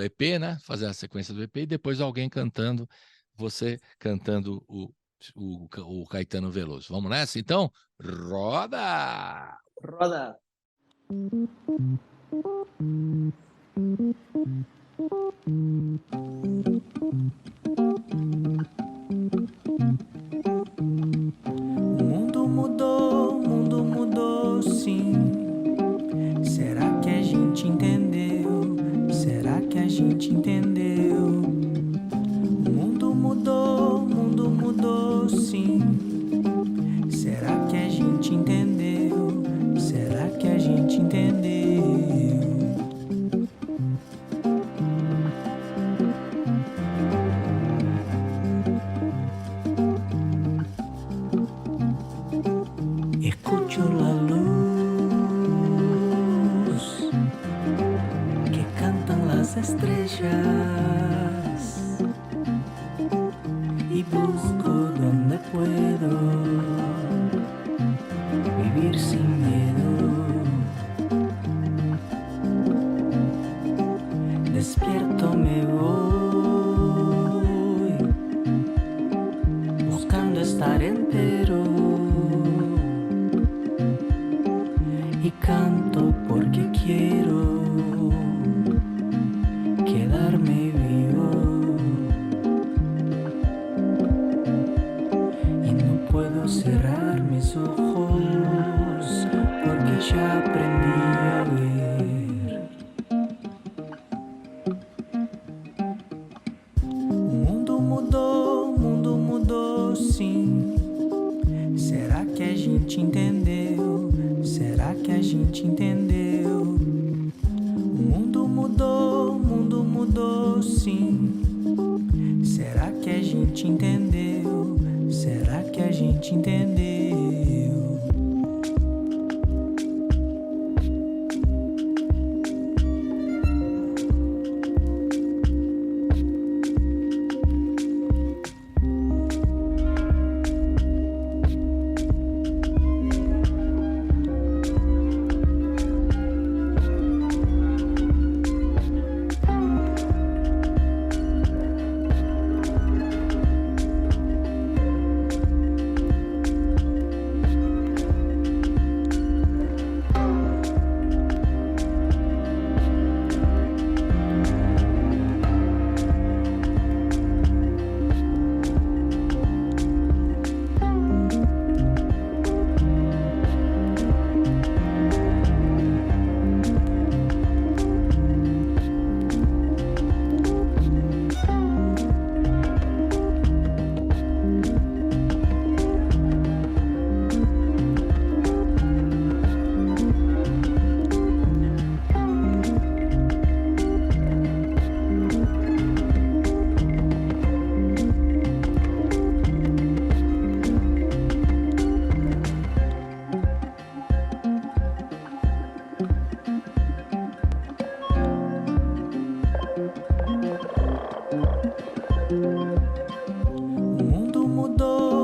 EP, né? Fazer a sequência do EP e depois alguém cantando, você cantando o Caetano Veloso. Vamos nessa, então? Roda! Roda. O mundo mudou sim. Será que a gente entendeu? Será que a gente entendeu? O mundo mudou sim. Será que a gente entendeu? Será que a gente entendeu? Escucho la luz que cantan las estrellas y busco donde puedo vivir sin miedo. Despierto me voy buscando estar entero y canto porque quiero quedarme vivo y no puedo cerrar mis ojos porque ya aprendí a ver. O mundo mudou sim. Será que a gente entendeu? Será que a gente entendeu? O mundo mudou sim. Será que a gente entendeu? Será que a gente entendeu?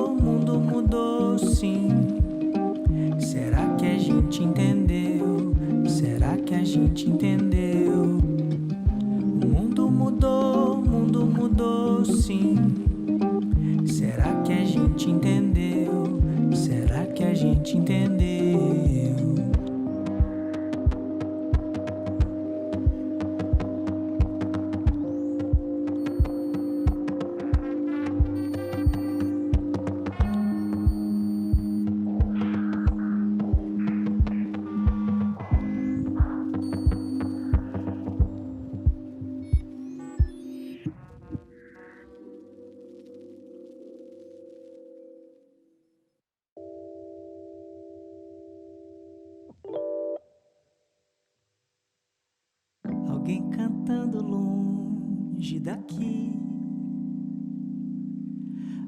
O mundo mudou sim. Será que a gente entendeu? Será que a gente entendeu? O mundo mudou sim. Será que a gente entendeu? Será que a gente entendeu? Alguém cantando longe daqui,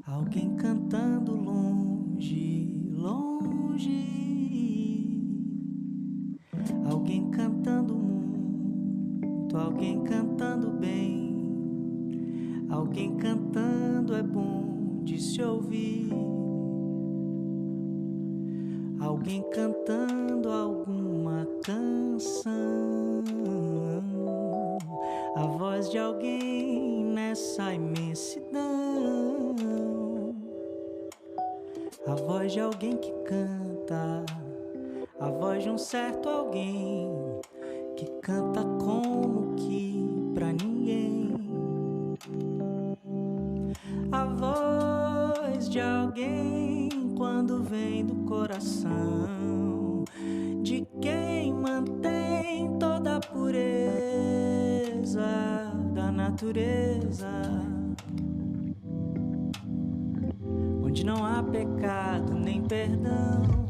alguém cantando longe, longe, alguém cantando muito, alguém cantando bem, Alguém cantando é bom de se ouvir. Alguém cantando alguma canção. A voz de alguém nessa imensidão. A voz de alguém que canta. A voz de um certo alguém que canta como que pra ninguém. A voz de alguém quando vem do coração, de quem mantém toda a pureza da natureza, onde não há pecado nem perdão.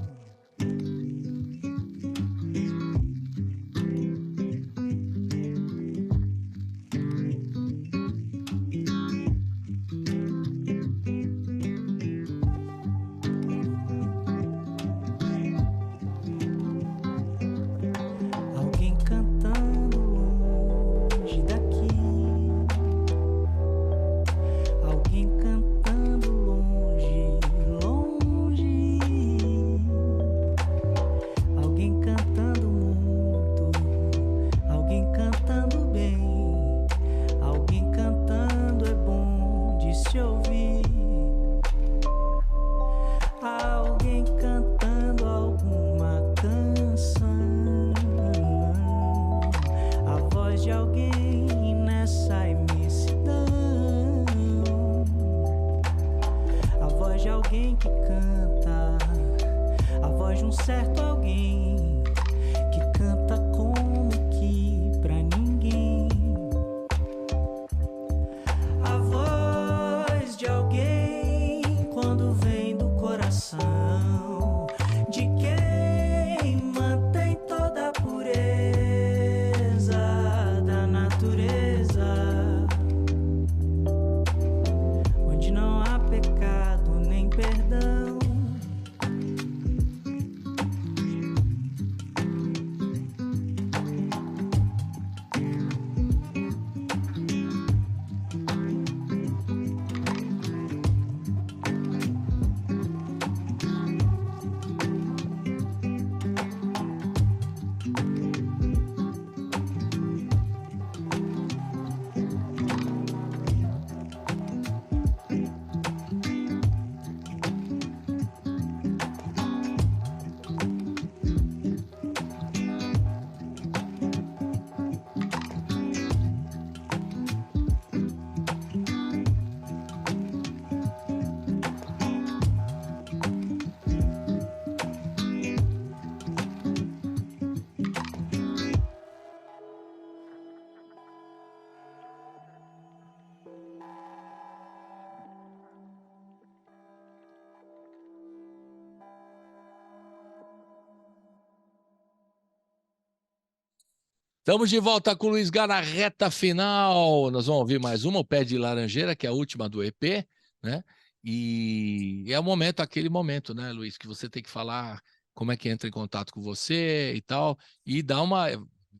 Estamos de volta com o Luiz Gá na reta final. Nós vamos ouvir mais uma, o Pé de Laranjeira, que é a última do EP, né? E é o momento, aquele momento, né, Luiz, que você tem que falar como é que entra em contato com você e tal, e dar uma...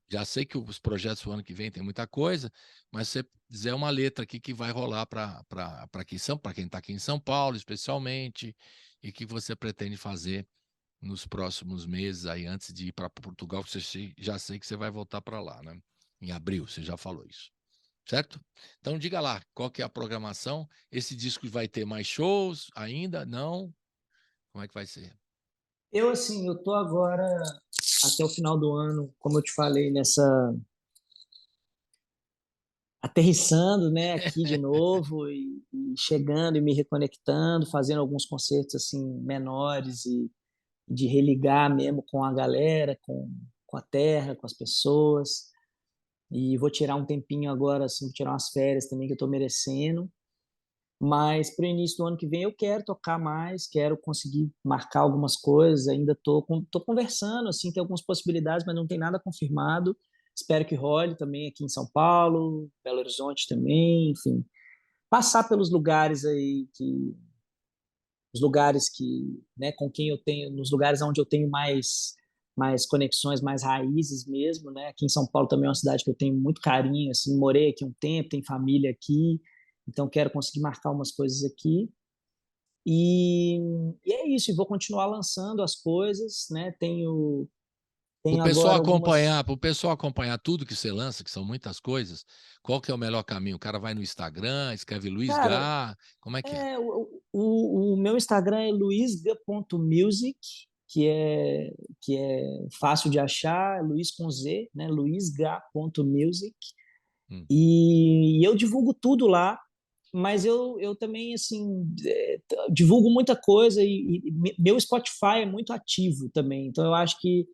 Já sei que os projetos do ano que vem tem muita coisa, mas se você fizer uma letra aqui que vai rolar para quem está aqui em São Paulo, especialmente, e que você pretende fazer nos próximos meses aí, antes de ir para Portugal, você já sei que você vai voltar para lá, né? Em abril, você já falou isso, certo? Então diga lá, qual que é a programação? Esse disco vai ter mais shows ainda? Não? Como é que vai ser? Eu tô agora, até o final do ano, como eu te falei, nessa... aterrissando, né, aqui de novo e chegando e me reconectando, fazendo alguns concertos, assim, menores e de religar mesmo com a galera, com a terra, com as pessoas. E vou tirar um tempinho agora, assim, vou tirar umas férias também que eu estou merecendo. Mas para o início do ano que vem eu quero tocar mais, quero conseguir marcar algumas coisas. Ainda tô conversando, assim, tem algumas possibilidades, mas não tem nada confirmado. Espero que role também aqui em São Paulo, Belo Horizonte também, enfim. Passar pelos lugares aí que os lugares que, né, com quem eu tenho, nos lugares onde eu tenho mais conexões, mais raízes mesmo, né? Aqui em São Paulo também é uma cidade que eu tenho muito carinho, assim, morei aqui um tempo, tenho família aqui, então quero conseguir marcar umas coisas aqui. E é isso, e vou continuar lançando as coisas, né? Tenho agora algumas. Para o pessoal acompanhar tudo que você lança, que são muitas coisas, qual que é o melhor caminho? O cara vai no Instagram, escreve Luiz Cara, Gá, como é que é? o meu Instagram é luisga.music, que é fácil de achar, Luiz com Z, né? luisga.music. E eu divulgo tudo lá, mas eu também, assim, divulgo muita coisa e meu Spotify é muito ativo também, então eu acho que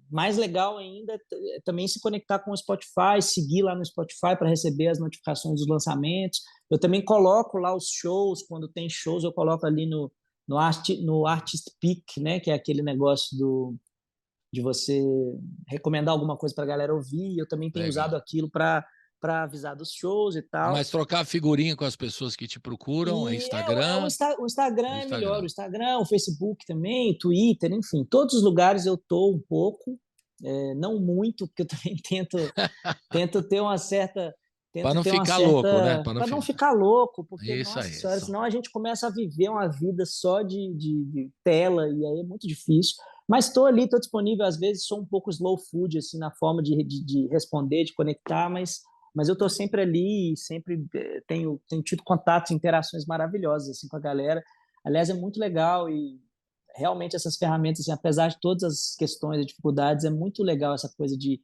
mais legal ainda é também se conectar com o Spotify, seguir lá no Spotify para receber as notificações dos lançamentos. Eu também coloco lá os shows, quando tem shows eu coloco ali no Artist Pick, né, que é aquele negócio de você recomendar alguma coisa para a galera ouvir. Eu também tenho usado Legal. aquilo para avisar dos shows e tal. Mas trocar figurinha com as pessoas que te procuram, é E Instagram? o Instagram É é melhor. Instagram. O Instagram, o Facebook também, o Twitter, enfim, todos os lugares eu tô um pouco, não muito, porque eu também tento ter uma certa, Para tento não ter uma ficar louco, né? certa, Para não para não ficar. ficar louco, porque Isso nossa aí. senhora, senão a gente começa a viver uma vida só de tela e aí é muito difícil. Mas estou ali, estou disponível. Às vezes sou um pouco slow food assim na forma de responder, de conectar, mas eu estou sempre ali, sempre tenho tido contatos, interações maravilhosas assim com a galera. Aliás, é muito legal e realmente essas ferramentas, assim, apesar de todas as questões e dificuldades, é muito legal essa coisa de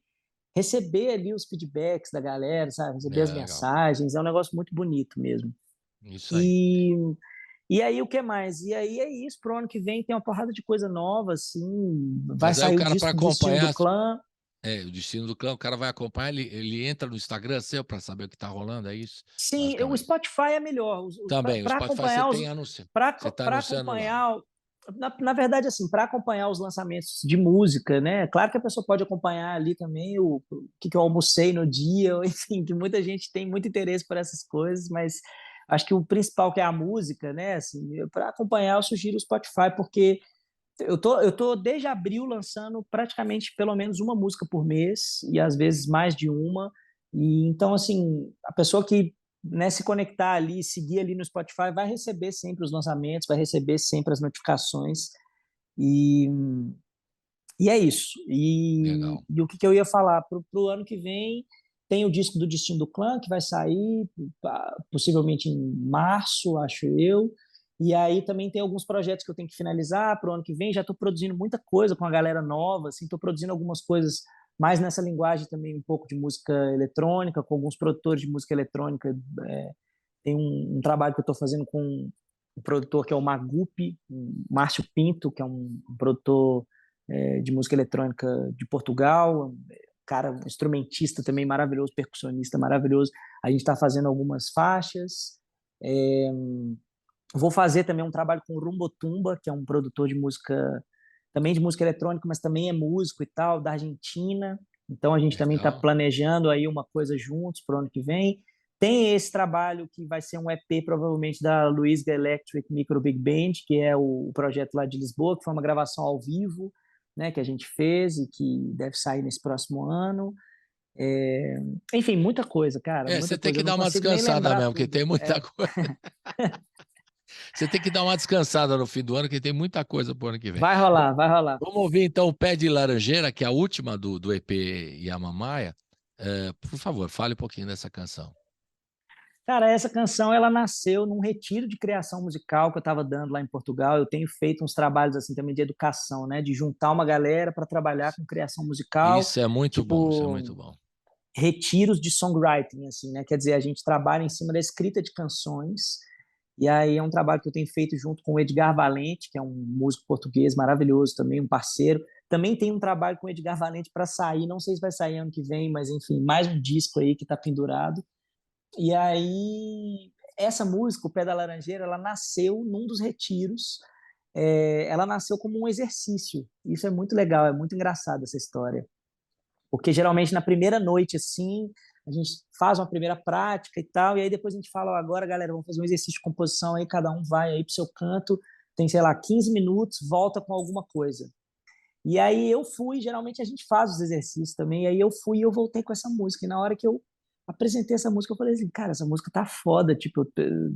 receber ali os feedbacks da galera, sabe? Receber as Legal. mensagens, é um negócio muito bonito mesmo. Isso aí. E aí o que mais? E aí é isso, pro ano que vem tem uma porrada de coisa nova, assim, vai Mas aí o sair o cara, para disco Destino do acompanhar, Clã. o destino do clã, o cara vai acompanhar, ele entra no Instagram seu para saber o que está rolando, é isso? Sim, o Basicamente. Spotify é melhor. Também, o Para Spotify você acompanhar tem anúncio. Você está para anunciando lá. acompanhar, na verdade, assim, para acompanhar os lançamentos de música, né? Claro que a pessoa pode acompanhar ali também o que eu almocei no dia, enfim, que muita gente tem muito interesse por essas coisas, mas acho que o principal que é a música, né? Assim, para acompanhar, eu sugiro o Spotify, porque eu tô desde abril lançando praticamente pelo menos uma música por mês e às vezes mais de uma. E então assim, a pessoa que, né, se conectar ali, seguir ali no Spotify, vai receber sempre os lançamentos, vai receber sempre as notificações e é isso. Legal. E o que eu ia falar pro ano que vem, tem o disco do Destino do Clã que vai sair possivelmente em março, acho eu. E aí também tem alguns projetos que eu tenho que finalizar para o ano que vem. Já estou produzindo muita coisa com a galera nova, assim, estou produzindo algumas coisas mais nessa linguagem também, um pouco de música eletrônica, com alguns produtores de música eletrônica. Tem um trabalho que eu estou fazendo com um produtor que é o Magupi, Márcio Pinto, que é um produtor de música eletrônica de Portugal, cara, um instrumentista também maravilhoso, percussionista maravilhoso. A gente está fazendo algumas faixas. Vou fazer também um trabalho com o Rumbotumba, que é um produtor de música, também de música eletrônica, mas também é músico e tal, da Argentina. Então a gente também está Legal. planejando aí uma coisa juntos para o ano que vem. Tem esse trabalho que vai ser um EP provavelmente da Luizga Electric Micro Big Band, que é o projeto lá de Lisboa, que foi uma gravação ao vivo, né, que a gente fez e que deve sair nesse próximo ano. Enfim, muita coisa, cara, muita Você tem coisa. que Eu não dar uma consigo nem descansada lembrar mesmo, porque tudo. tem muita coisa. Você tem que dar uma descansada no fim do ano, que tem muita coisa pro ano que vem. Vai rolar, vai rolar. Vamos ouvir então o Pé de Laranjeira, que é a última do EP Yamamaya. Por favor, fale um pouquinho dessa canção. Cara, essa canção ela nasceu num retiro de criação musical que eu estava dando lá em Portugal. Eu tenho feito uns trabalhos assim também de educação, né, de juntar uma galera para trabalhar com criação musical, Isso é muito bom, isso é tipo muito bom. retiros de songwriting, assim, né? Quer dizer, a gente trabalha em cima da escrita de canções. E aí é um trabalho que eu tenho feito junto com o Edgar Valente, que é um músico português maravilhoso também, um parceiro. Também tem um trabalho com o Edgar Valente para sair, não sei se vai sair ano que vem, mas enfim, mais um disco aí que está pendurado. E aí, essa música, O Pé da Laranjeira, ela nasceu num dos retiros. Ela nasceu como um exercício. Isso é muito legal, é muito engraçado essa história. Porque geralmente na primeira noite, assim, a gente faz uma primeira prática e tal, e aí depois a gente fala, ó, agora, galera, vamos fazer um exercício de composição aí, cada um vai aí pro seu canto, tem, sei lá, 15 minutos, volta com alguma coisa. E aí eu fui, geralmente a gente faz os exercícios também, e aí eu fui e eu voltei com essa música. E na hora que eu apresentei essa música, eu falei assim, cara, essa música tá foda, tipo, eu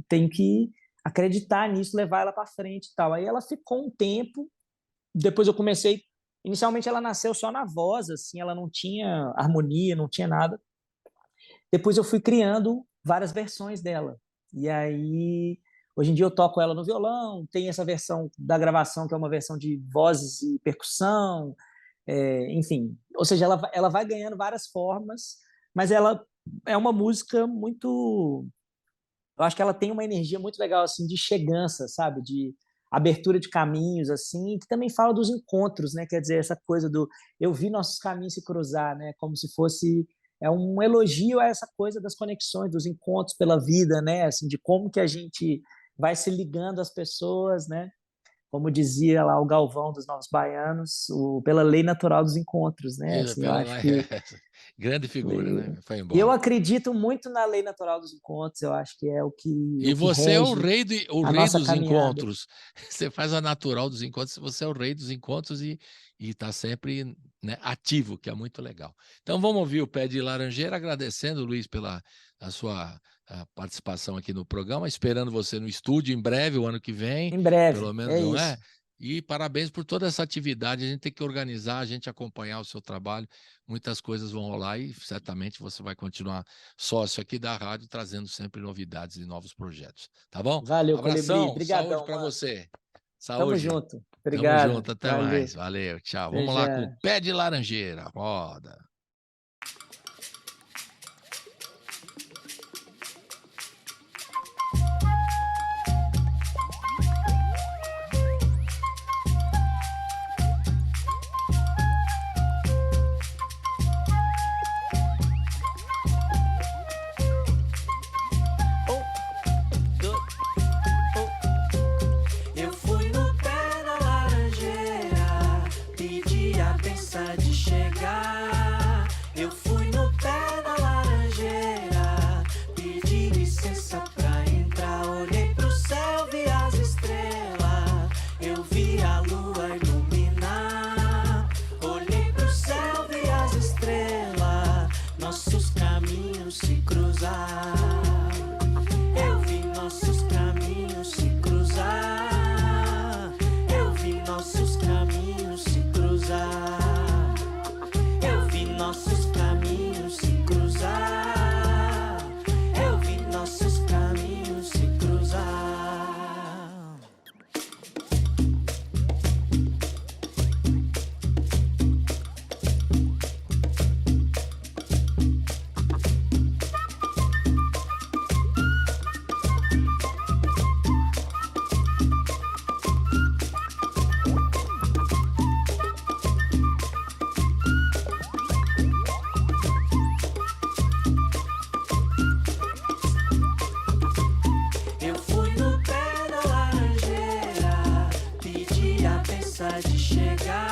tenho que acreditar nisso, levar ela para frente e tal. Aí ela ficou um tempo, depois eu comecei, inicialmente ela nasceu só na voz, assim, ela não tinha harmonia, não tinha nada. Depois eu fui criando várias versões dela. E aí, hoje em dia eu toco ela no violão, tem essa versão da gravação, que é uma versão de vozes e percussão, enfim. Ou seja, ela vai ganhando várias formas, mas ela é uma música muito... Eu acho que ela tem uma energia muito legal, assim, de chegança, sabe? De abertura de caminhos, assim, que também fala dos encontros, né? Quer dizer, essa coisa do eu vi nossos caminhos se cruzar, né? Como se fosse um elogio a essa coisa das conexões, dos encontros pela vida, né? Assim, de como que a gente vai se ligando às pessoas, né? Como dizia lá o Galvão dos Novos Baianos, pela lei natural dos encontros, né? Assim, eu acho que grande figura, né? Foi e eu embora. acredito muito na lei natural dos encontros, eu acho que é o que E o que você é o rege rei, o a rei nossa dos caminhada. encontros. Você faz a natural dos encontros, você é o rei dos encontros e está sempre, né, ativo, que é muito legal. Então vamos ouvir o Pé de Laranjeira, agradecendo, Luiz, pela a sua participação aqui no programa, esperando você no estúdio em breve, o ano que vem, Em breve, pelo menos, é não isso. é? E parabéns por toda essa atividade. A gente tem que organizar, a gente acompanhar o seu trabalho. Muitas coisas vão rolar e certamente você vai continuar sócio aqui da rádio, trazendo sempre novidades e novos projetos. Tá bom? Valeu, Colibri. Abração, saúde Brigadão, para mano. você. Tamo Saúde. junto. Tamo Obrigado. junto, até Valeu. mais. Valeu, tchau. Até Vamos lá com o já. Pé de Laranjeira. Roda. Eu fui no pé da laranjeira, pedi a benção de chegar. Eu fui no pé da laranjeira, pedi licença pra entrar. Olhei pro céu, vi as estrelas, eu vi a lua iluminar. Olhei pro céu, vi as estrelas, nossos caminhos se cruzar. Eu vi nossos caminhos se cruzar. Eu vi nossos caminhos se cruzar. Eu vi nossos caminhos se cruzar. Eu vi nossos caminhos se cruzar. Eu fui no pé da laranjeira, pedi a benção de chegar.